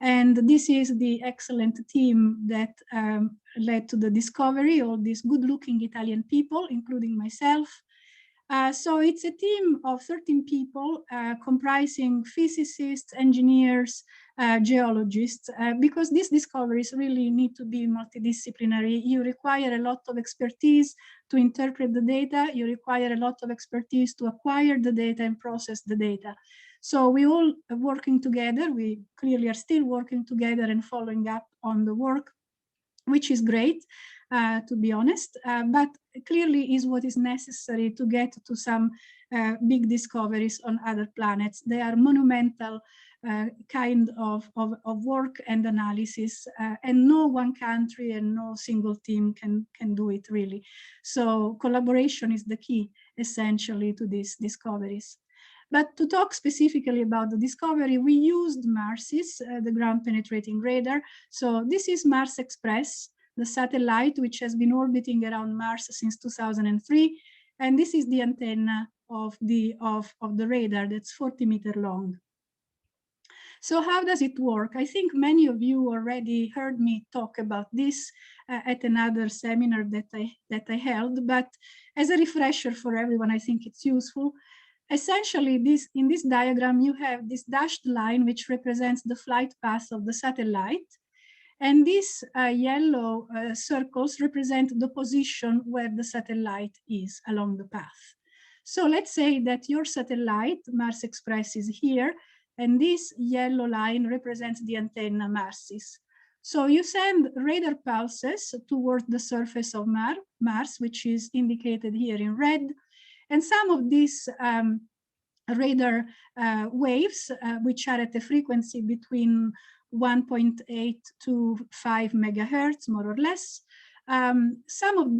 And this is the excellent team that led to the discovery, all these good-looking Italian people, including myself. So it's a team of 13 people comprising physicists, engineers, geologists, because these discoveries really need to be multidisciplinary. You require a lot of expertise to interpret the data. You require a lot of expertise to acquire the data and process the data. So we all are working together. We clearly are still working together and following up on the work, which is great, to be honest, but clearly is what is necessary to get to some big discoveries on other planets. They are monumental kind of work and analysis, and no one country and no single team can do it really. So collaboration is the key, essentially, to these discoveries. But to talk specifically about the discovery, we used MARSIS, the ground penetrating radar. So this is Mars Express, the satellite which has been orbiting around Mars since 2003. And this is the antenna of the radar that's 40-meter long. So how does it work? I think many of you already heard me talk about this at another seminar that I held, but as a refresher for everyone, I think it's useful. Essentially, in this diagram, you have this dashed line, which represents the flight path of the satellite. And these yellow circles represent the position where the satellite is along the path. So let's say that your satellite, Mars Express, is here, and this yellow line represents the antenna MARSIS. So you send radar pulses toward the surface of Mars, which is indicated here in red. And some of these radar waves, which are at a frequency between 1.8 to 5 megahertz, more or less, some of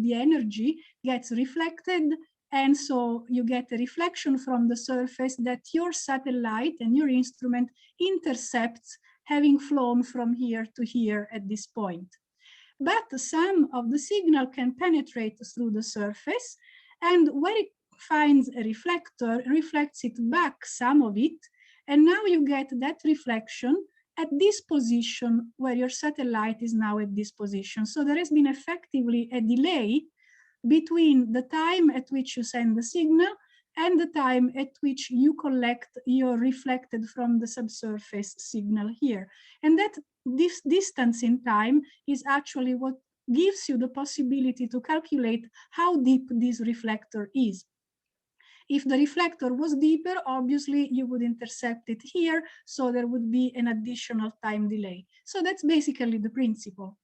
the energy gets reflected, and so you get a reflection from the surface that your satellite and your instrument intercepts, having flown from here to here at this point. But some of the signal can penetrate through the surface, and where it finds a reflector, reflects it back, some of it, and now you get that reflection at this position where your satellite is now at this position. So there has been effectively a delay between the time at which you send the signal and the time at which you collect your reflected from the subsurface signal here. And that this distance in time is actually what gives you the possibility to calculate how deep this reflector is. If the reflector was deeper, obviously you would intercept it here, so there would be an additional time delay. So that's basically the principle.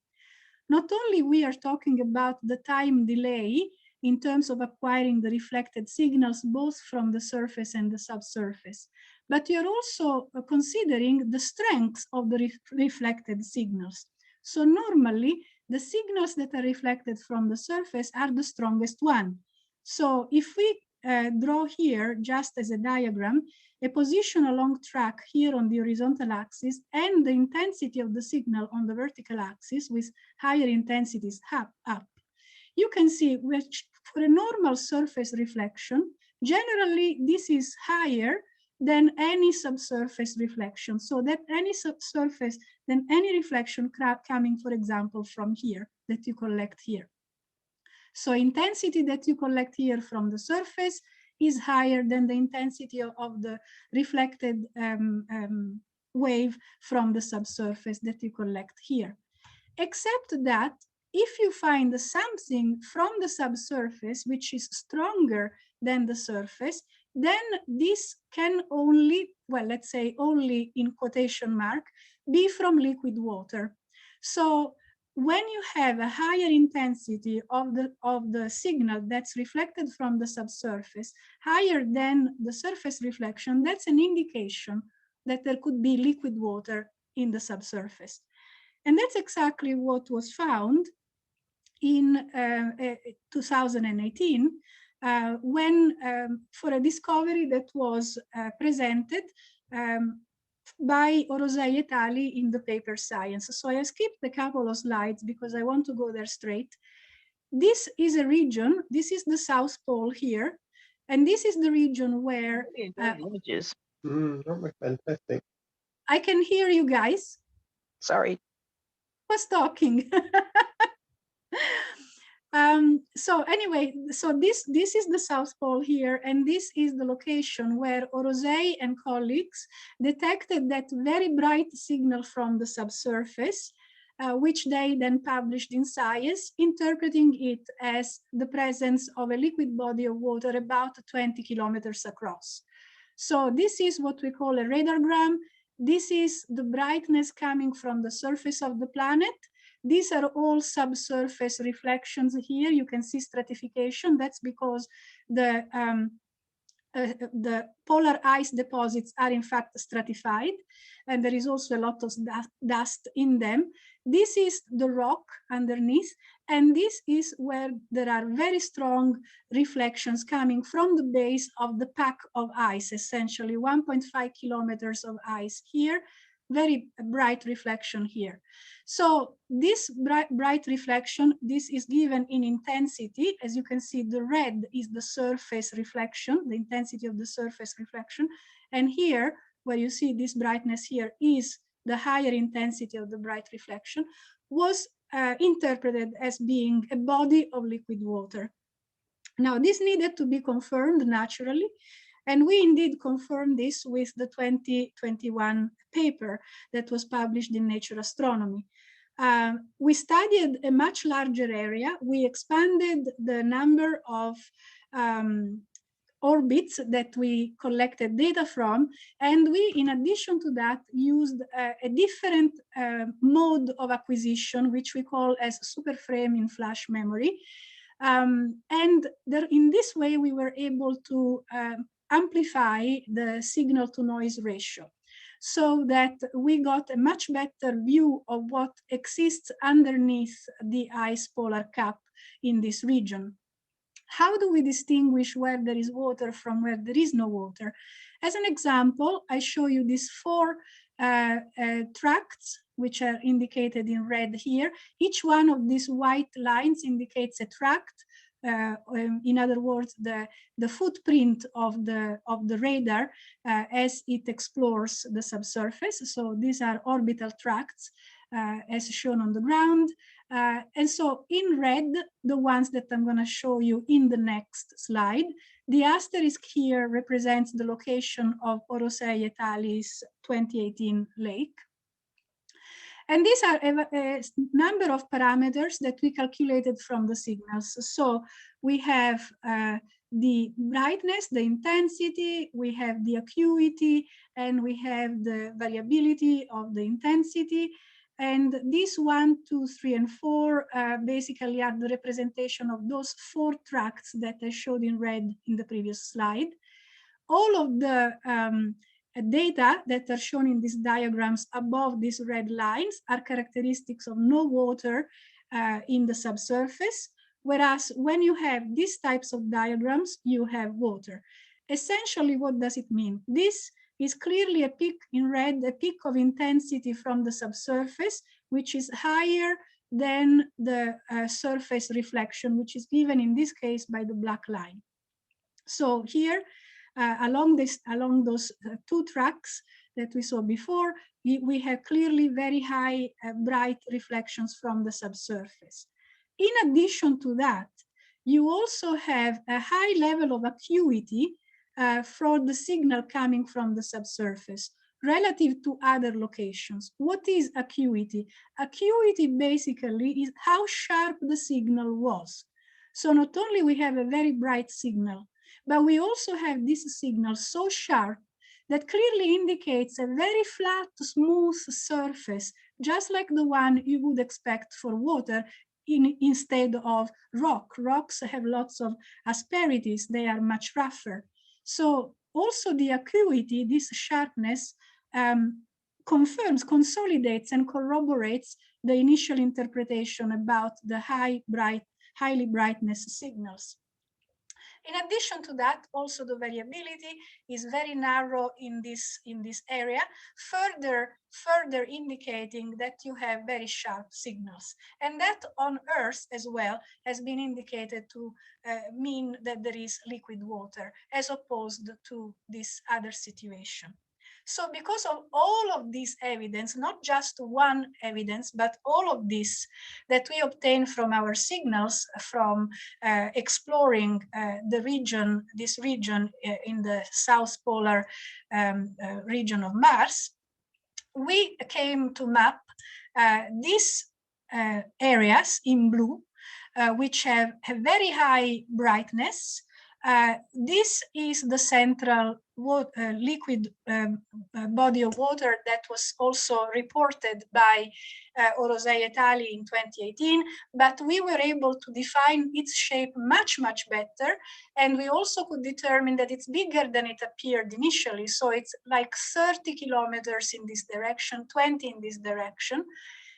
Not only we are talking about the time delay in terms of acquiring the reflected signals, both from the surface and the subsurface, but you're also considering the strength of the reflected signals. So normally, the signals that are reflected from the surface are the strongest one. So if we draw here, just as a diagram, a position along track here on the horizontal axis and the intensity of the signal on the vertical axis with higher intensities up, you can see which for a normal surface reflection, generally this is higher than any subsurface reflection. So that any subsurface, than any reflection coming, for example, from here, that you collect here. So intensity that you collect here from the surface is higher than the intensity of the reflected wave from the subsurface that you collect here. Except that if you find something from the subsurface which is stronger than the surface, then this can only, well, let's say only in quotation mark, be from liquid water. So when you have a higher intensity of the signal that's reflected from the subsurface, higher than the surface reflection, that's an indication that there could be liquid water in the subsurface. And that's exactly what was found in 2018 when for a discovery that was presented by Orosei et al. In the paper Science. So I skipped a couple of slides because I want to go there straight. This is a region, this is the South Pole here, and this is the region where images. Fantastic. I can hear you guys. Sorry. Was talking. So anyway, so this is the South Pole here, and this is the location where Orosei and colleagues detected that very bright signal from the subsurface, which they then published in Science, interpreting it as the presence of a liquid body of water about 20 kilometers across. So this is what we call a radargram. This is the brightness coming from the surface of the planet. These are all subsurface reflections here. You can see stratification. That's because the polar ice deposits are in fact stratified, and there is also a lot of dust in them. This is the rock underneath, and this is where there are very strong reflections coming from the base of the pack of ice, essentially 1.5 kilometers of ice here, very bright reflection here. So this bright reflection, this is given in intensity. As you can see, the red is the surface reflection, the intensity of the surface reflection. And here, where you see this brightness here is the higher intensity of the bright reflection, was interpreted as being a body of liquid water. Now, this needed to be confirmed naturally, and we indeed confirmed this with the 2021 paper that was published in Nature Astronomy. We studied a much larger area. We expanded the number of orbits that we collected data from, and we, in addition to that, used a different mode of acquisition, which we call as superframe in flash memory. And there, in this way, we were able to amplify the signal to noise ratio, so that we got a much better view of what exists underneath the ice polar cap in this region. How do we distinguish where there is water from where there is no water? As an example, I show you these four tracts, which are indicated in red here. Each one of these white lines indicates a tract. In other words, the footprint of the radar as it explores the subsurface. So these are orbital tracts as shown on the ground. And so in red, the ones that I'm going to show you in the next slide, the asterisk here represents the location of Orosei et al.'s 2018 lake. And these are a number of parameters that we calculated from the signals. So we have the brightness, the intensity, we have the acuity, and we have the variability of the intensity. And these 1, 2, 3, and 4 basically are the representation of those four tracts that I showed in red in the previous slide. All of the data that are shown in these diagrams above these red lines are characteristics of no water in the subsurface, whereas when you have these types of diagrams, you have water. Essentially, what does it mean? This is clearly a peak in red, a peak of intensity from the subsurface, which is higher than the surface reflection, which is given in this case by the black line. So here, along those two tracks that we saw before, we have clearly very high bright reflections from the subsurface. In addition to that, you also have a high level of acuity for the signal coming from the subsurface relative to other locations. What is acuity? Acuity basically is how sharp the signal was. So not only we have a very bright signal, but we also have this signal so sharp that clearly indicates a very flat, smooth surface, just like the one you would expect for water instead of rock. Rocks have lots of asperities, they are much rougher. So also the acuity, this sharpness, confirms, consolidates, and corroborates the initial interpretation about the highly brightness signals. In addition to that, also the variability is very narrow in this area, further indicating that you have very sharp signals. And that on Earth as well has been indicated to mean that there is liquid water, as opposed to this other situation. So because of all of this evidence, not just one evidence, but all of this that we obtain from our signals from exploring this region in the South Polar region of Mars, we came to map these areas in blue, which have very high brightness. This is the central liquid body of water that was also reported by Orosei et al. In 2018, but we were able to define its shape much, much better. And we also could determine that it's bigger than it appeared initially. So it's like 30 kilometers in this direction, 20 in this direction.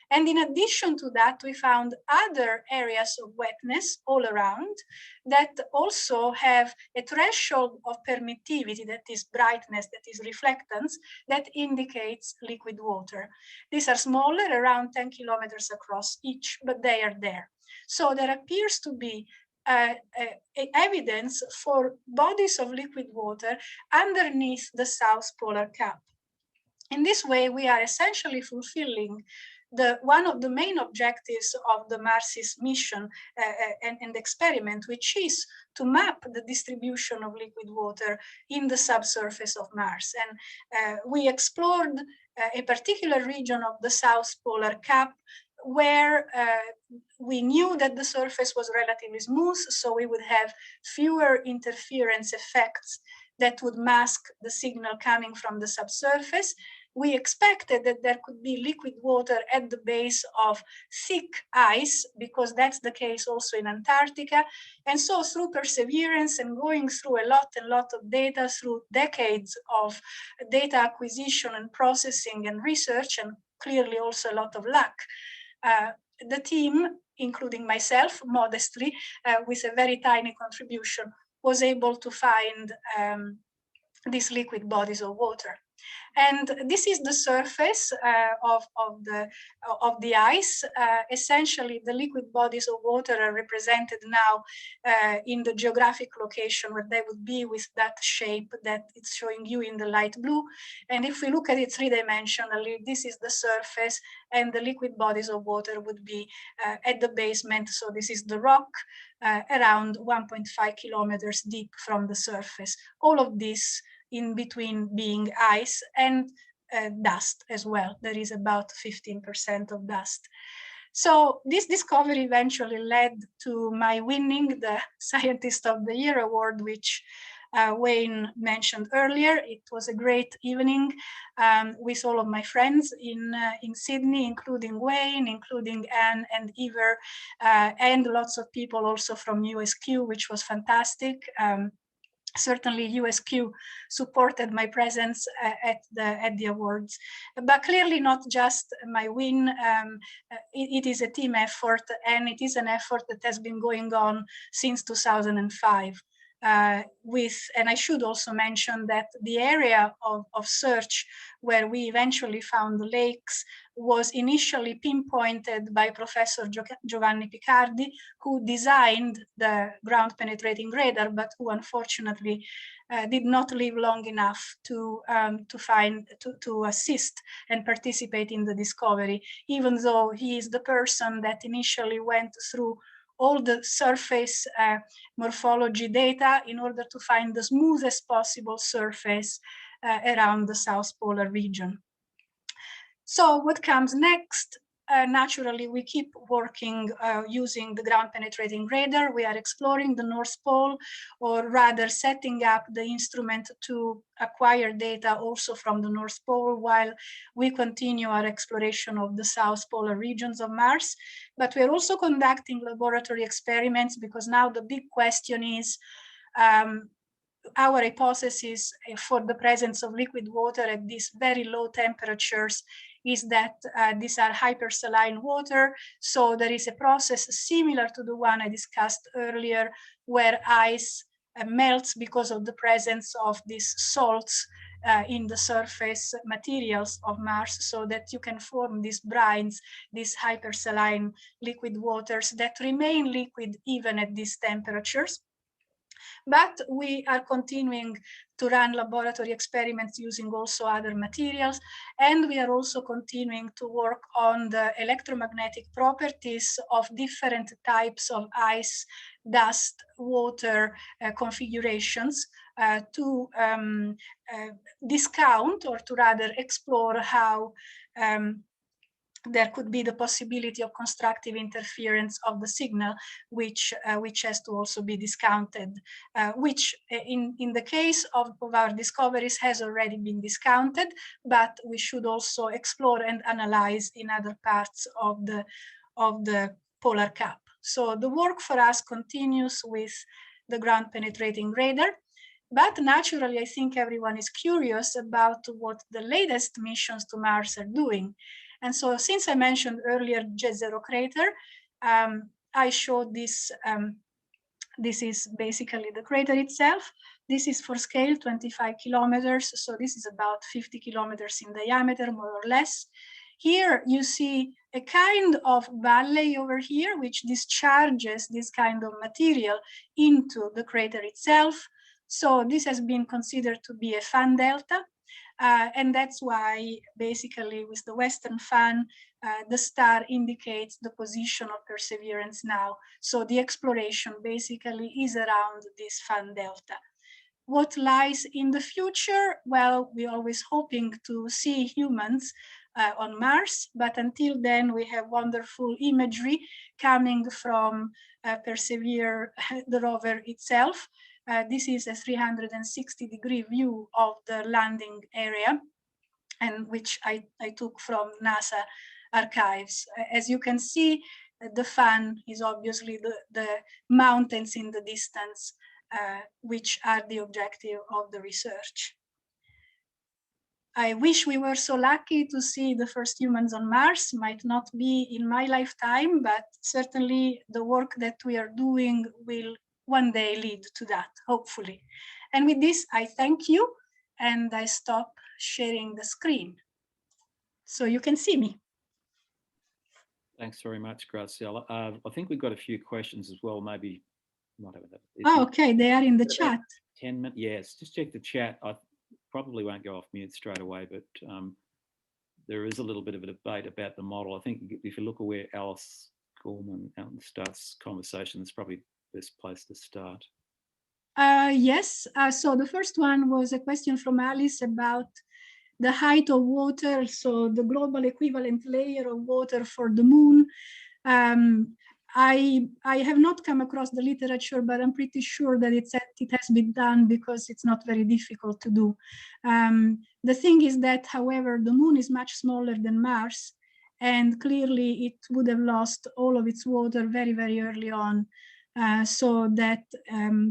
And in addition to that, we found other areas of wetness all around that also have a threshold of permittivity, that is brightness, that is reflectance, that indicates liquid water. These are smaller, around 10 kilometers across each, but they are there. So there appears to be evidence for bodies of liquid water underneath the South Polar Cap. In this way, we are essentially fulfilling one of the main objectives of the Mars's mission and experiment, which is to map the distribution of liquid water in the subsurface of Mars. And we explored a particular region of the South Polar Cap where we knew that the surface was relatively smooth, so we would have fewer interference effects that would mask the signal coming from the subsurface. We expected that there could be liquid water at the base of thick ice, because that's the case also in Antarctica. And so through perseverance and going through a lot of data, through decades of data acquisition and processing and research, and clearly also a lot of luck, the team, including myself, modestly, with a very tiny contribution, was able to find these liquid bodies of water. And this is the surface of the ice. Essentially, the liquid bodies of water are represented now in the geographic location where they would be, with that shape that it's showing you in the light blue. And if we look at it three-dimensionally, this is the surface, and the liquid bodies of water would be at the basement. So this is the rock, around 1.5 kilometers deep from the surface. All of this in between being ice and dust as well. There is about 15% of dust. So this discovery eventually led to my winning the Scientist of the Year award, which Wayne mentioned earlier. It was a great evening with all of my friends in Sydney, including Wayne, including Anne and Iver, and lots of people also from USQ, which was fantastic. Certainly USQ supported my presence at the awards, but clearly not just my win. It is a team effort, and it is an effort that has been going on since 2005. And I should also mention that the area of search where we eventually found the lakes was initially pinpointed by Professor Giovanni Picardi, who designed the ground penetrating radar, but who unfortunately did not live long enough to assist and participate in the discovery, even though he is the person that initially went through all the surface morphology data in order to find the smoothest possible surface around the South Polar region. So what comes next? Naturally, we keep working using the ground penetrating radar. We are exploring the North Pole, or rather setting up the instrument to acquire data also from the North Pole, while we continue our exploration of the South Polar regions of Mars. But we're also conducting laboratory experiments, because now the big question is, our hypothesis for the presence of liquid water at these very low temperatures is that these are hypersaline water. So there is a process similar to the one I discussed earlier, where ice melts because of the presence of these salts in the surface materials of Mars, so that you can form these brines, these hypersaline liquid waters that remain liquid even at these temperatures. But we are continuing to run laboratory experiments using also other materials, and we are also continuing to work on the electromagnetic properties of different types of ice, dust, water configurations to discount, or to rather explore how there could be the possibility of constructive interference of the signal, which has to also be discounted, which in the case of our discoveries has already been discounted, but we should also explore and analyze in other parts of the polar cap. So the work for us continues with the ground penetrating radar. But naturally, I think everyone is curious about what the latest missions to Mars are doing. And so, since I mentioned earlier J0 crater, I showed this. This is basically the crater itself. This is for scale 25 kilometers. So this is about 50 kilometers in diameter, more or less. Here you see a kind of valley over here, which discharges this kind of material into the crater itself. So this has been considered to be a fan delta. And that's why basically with the Western fan, the star indicates the position of Perseverance now. So the exploration basically is around this fan delta. What lies in the future? Well, we're always hoping to see humans on Mars, but until then we have wonderful imagery coming from Persevere, the rover itself. This is a 360-degree view of the landing area, and which I took from NASA archives. As you can see, the fan is obviously the mountains in the distance, which are the objective of the research. I wish we were so lucky to see the first humans on Mars. Might not be in my lifetime, but certainly the work that we are doing will one day lead to that, hopefully. And with this, I thank you, and I stop sharing the screen so you can see me. Thanks very much, Graziella. I think we've got a few questions as well, maybe not over that. Oh, okay, they are in the chat. 10 minutes, yes, just check the chat. I probably won't go off mute straight away, but there is a little bit of a debate about the model. I think if you look at where Alice Gorman starts conversation, it's probably the best place to start. Yes, so the first one was a question from Alice about the height of water, so the global equivalent layer of water for the moon. I have not come across the literature, but I'm pretty sure that it has been done because it's not very difficult to do. The thing is that, however, the moon is much smaller than Mars, and clearly it would have lost all of its water very, very early on. So that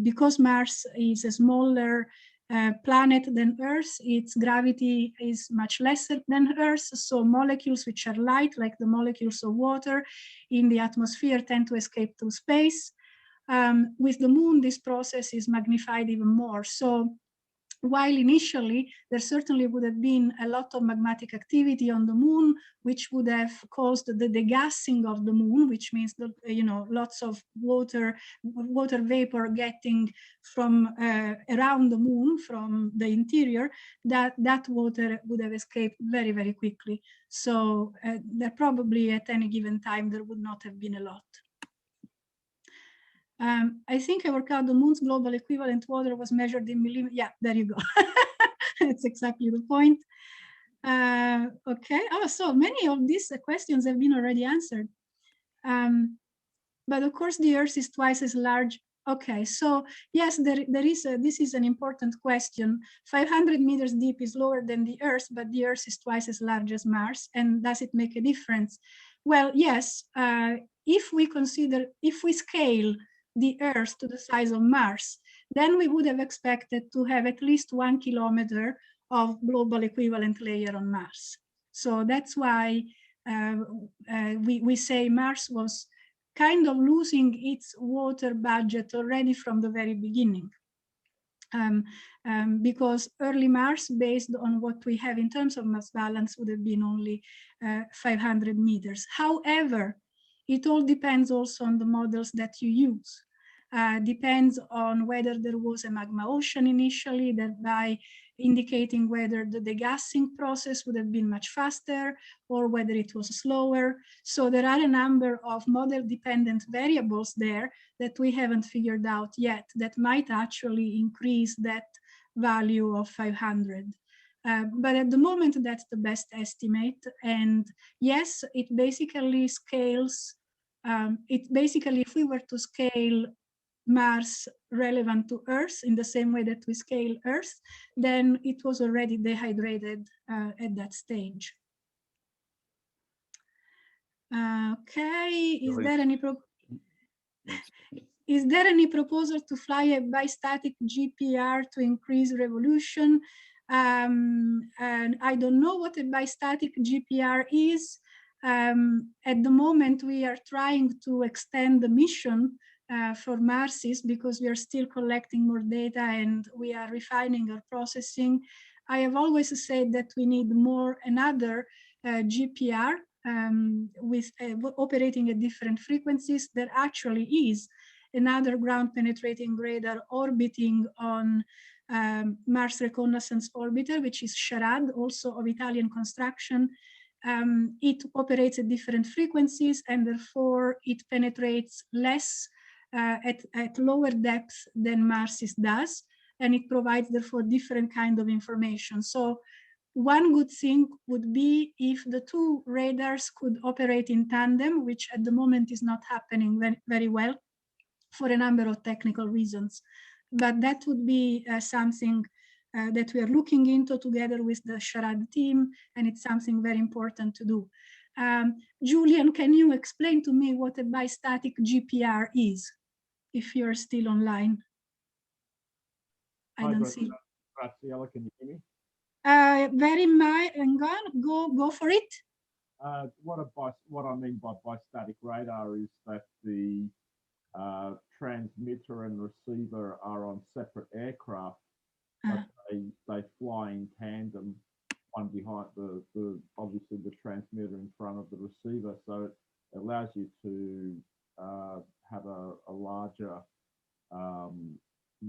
because Mars is a smaller planet than Earth, its gravity is much lesser than Earth. So molecules which are light, like the molecules of water in the atmosphere, tend to escape to space. With the moon, this process is magnified even more. So while initially there certainly would have been a lot of magmatic activity on the moon, which would have caused the degassing of the moon, which means that, lots of water vapor getting from around the moon from the interior, that water would have escaped very, very quickly. So there probably at any given time there would not have been a lot. I think I worked out the moon's global equivalent water was measured in millimeters. Yeah, there you go. That's exactly the point. Okay. Oh, so many of these questions have been already answered. But of course, the Earth is twice as large. Okay, so yes, this is an important question. 500 meters deep is lower than the Earth, but the Earth is twice as large as Mars. And does it make a difference? Well, yes. If we scale the Earth to the size of Mars, then we would have expected to have at least 1 kilometer of global equivalent layer on Mars. So that's why we say Mars was kind of losing its water budget already from the very beginning. because early Mars, based on what we have in terms of mass balance, would have been only 500 meters. However, it all depends also on the models that you use. Depends on whether there was a magma ocean initially, thereby indicating whether the degassing process would have been much faster or whether it was slower. So there are a number of model-dependent variables there that we haven't figured out yet that might actually increase that value of 500. But at the moment, that's the best estimate. And yes, it basically scales, if we were to scale Mars relevant to Earth in the same way that we scale Earth, then it was already dehydrated at that stage. Okay, is there any proposal to fly a bistatic GPR to increase revolution? And I don't know what a bistatic GPR is. At the moment, we are trying to extend the mission for Marsis because we are still collecting more data and we are refining our processing. I have always said that we need another GPR with operating at different frequencies. There actually is another ground penetrating radar orbiting on Mars Reconnaissance Orbiter, which is Charade, also of Italian construction. It operates at different frequencies and therefore it penetrates less at lower depth than Marsis does, and it provides therefore different kind of information. So one good thing would be if the two radars could operate in tandem, which at the moment is not happening very well for a number of technical reasons. But that would be something that we are looking into together with the Charade team, and it's something very important to do. Julian, can you explain to me what a bistatic GPR is, if you're still online? I don't see. Graziella, can you hear me? Hang on, go for it. What I mean by bistatic radar is that the transmitter and receiver are on separate aircraft, but they fly in tandem, one behind obviously the transmitter in front of the receiver. So it allows you to have a larger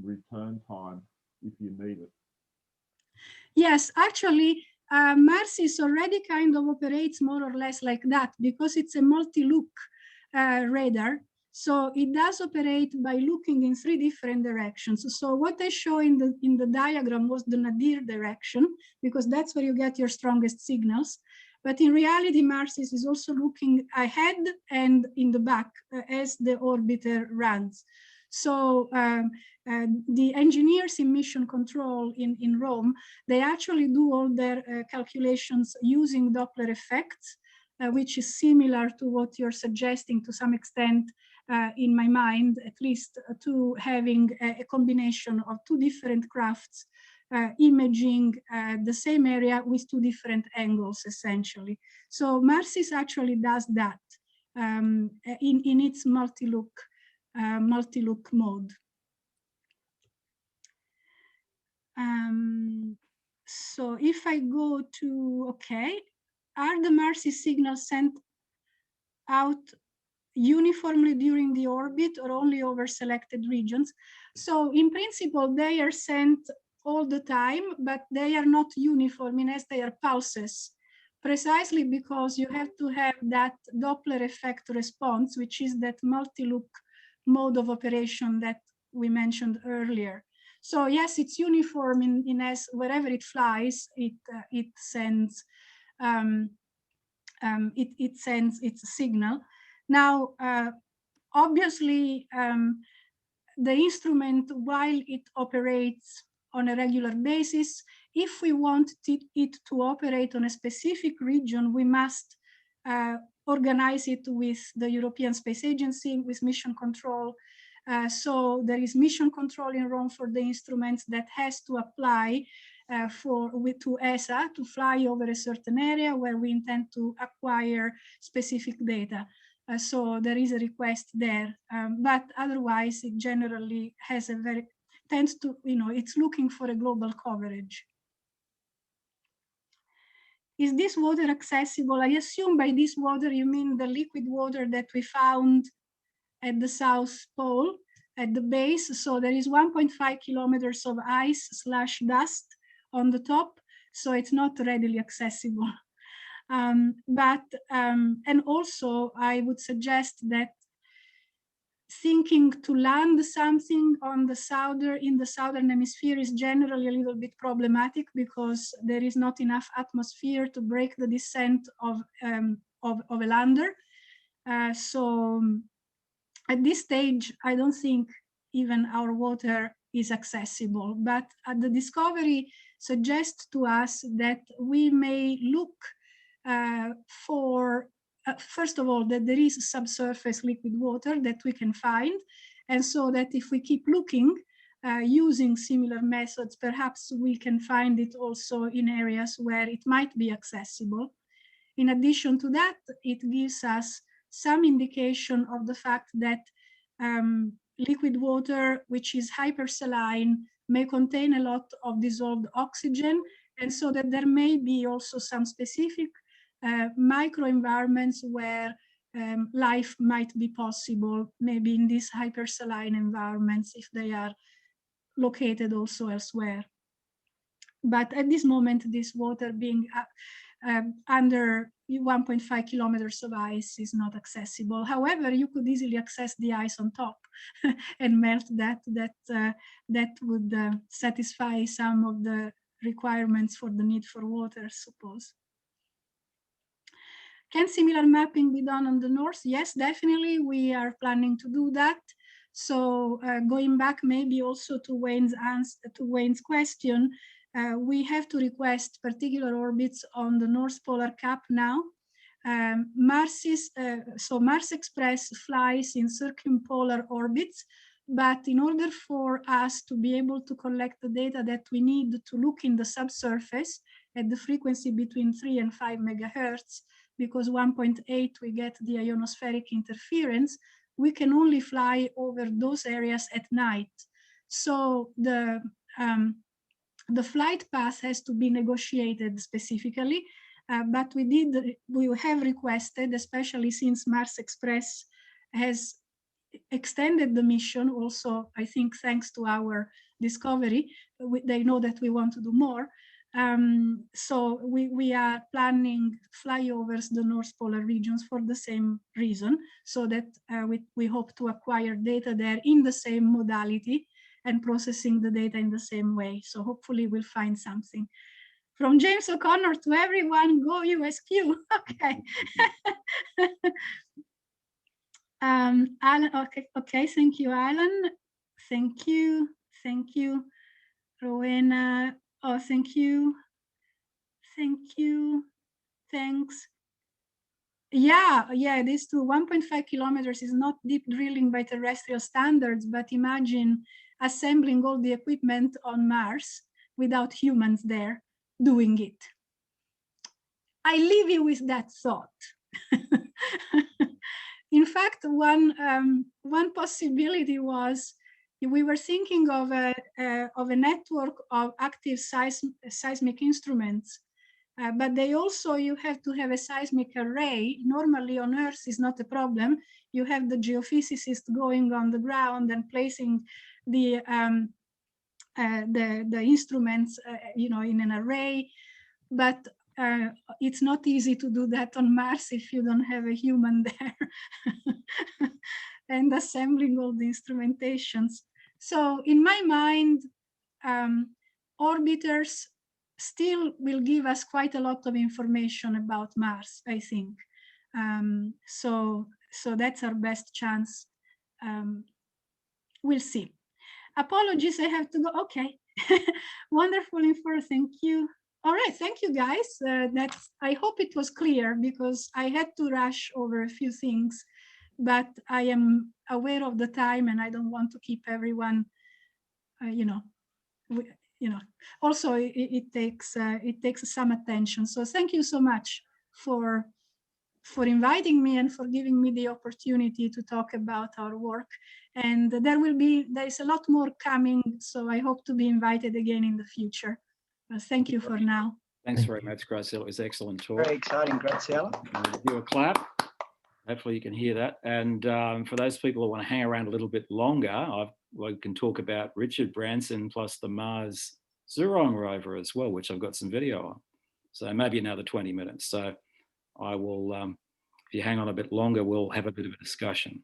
return time if you need it. Yes, actually, Marsis already kind of operates more or less like that because it's a multi-look radar. So it does operate by looking in 3 different directions. So what I show in the diagram was the nadir direction, because that's where you get your strongest signals. But in reality, Marsis is also looking ahead and in the back as the orbiter runs. So the engineers in mission control in Rome, they actually do all their calculations using Doppler effects, which is similar to what you're suggesting to some extent in my mind, at least, to having a combination of 2 different crafts imaging the same area with 2 different angles, essentially. So Marsis actually does that in its multi-look mode. So if I go to, okay, are the Marsis signals sent out uniformly during the orbit or only over selected regions? So in principle, they are sent all the time, but they are not uniform in as they are pulses, precisely because you have to have that Doppler effect response, which is that multi-look mode of operation that we mentioned earlier. So yes, it's uniform in as wherever it flies, it sends its signal. Now, obviously, the instrument, while it operates on a regular basis, if we want it to operate on a specific region, we must organize it with the European Space Agency, with mission control. So there is mission control in Rome for the instruments that has to apply to ESA to fly over a certain area where we intend to acquire specific data. So there is a request there, but otherwise it generally has a tends to, it's looking for a global coverage. Is this water accessible? I assume by this water you mean the liquid water that we found at the South Pole at the base. So there is 1.5 kilometers of ice/dust on the top, so it's not readily accessible. And also I would suggest that thinking to land something on in the southern hemisphere is generally a little bit problematic, because there is not enough atmosphere to break the descent of a lander. So at this stage, I don't think even our water is accessible, but the discovery suggests to us that we may look for first of all, that there is subsurface liquid water that we can find. And so that if we keep looking using similar methods, perhaps we can find it also in areas where it might be accessible. In addition to that, it gives us some indication of the fact that liquid water, which is hypersaline, may contain a lot of dissolved oxygen. And so that there may be also some specific microenvironments where life might be possible, maybe in these hypersaline environments if they are located also elsewhere. But at this moment, this water being under 1.5 kilometers of ice is not accessible. However, you could easily access the ice on top and melt that. That would satisfy some of the requirements for the need for water, I suppose. Can similar mapping be done on the north? Yes, definitely. We are planning to do that. So going back maybe also to Wayne's question, we have to request particular orbits on the North Polar Cap now. So Mars Express flies in circumpolar orbits, but in order for us to be able to collect the data that we need to look in the subsurface at the frequency between 3 and 5 megahertz, because 1.8 we get the ionospheric interference, we can only fly over those areas at night. So the flight path has to be negotiated specifically, but we have requested, especially since Mars Express has extended the mission also, I think thanks to our discovery, they know that we want to do more. So we are planning flyovers the North Polar regions for the same reason, so that we hope to acquire data there in the same modality and processing the data in the same way. So hopefully we'll find something. From James O'Connor to everyone, go USQ. Okay. Alan, okay, thank you, Alan. Thank you, Rowena. Oh, thank you, thanks. Yeah, this too. 1.5 kilometers is not deep drilling by terrestrial standards, but imagine assembling all the equipment on Mars without humans there doing it. I leave you with that thought. In fact, one possibility was we were thinking of a network of active seismic instruments, but they also, you have to have a seismic array. Normally on Earth is not a problem. You have the geophysicist going on the ground and placing the instruments, in an array, but it's not easy to do that on Mars if you don't have a human there and assembling all the instrumentations. So in my mind, orbiters still will give us quite a lot of information about Mars, I think. So that's our best chance. We'll see. Apologies, I have to go. Okay. Wonderful info. Thank you. All right, thank you guys. I hope it was clear, because I had to rush over a few things, but I am aware of the time and I don't want to keep everyone, also it takes some attention. So thank you so much for for inviting me and for giving me the opportunity to talk about our work. And there is a lot more coming, so I hope to be invited again in the future. Thank you for now. Thanks very much, Graziella. It was excellent talk. Very exciting, Graziella. Give you a clap. Hopefully you can hear that. And for those people who want to hang around a little bit longer, we can talk about Richard Branson plus the Mars Zhurong rover as well, which I've got some video on. So maybe another 20 minutes. So I will, if you hang on a bit longer, we'll have a bit of a discussion.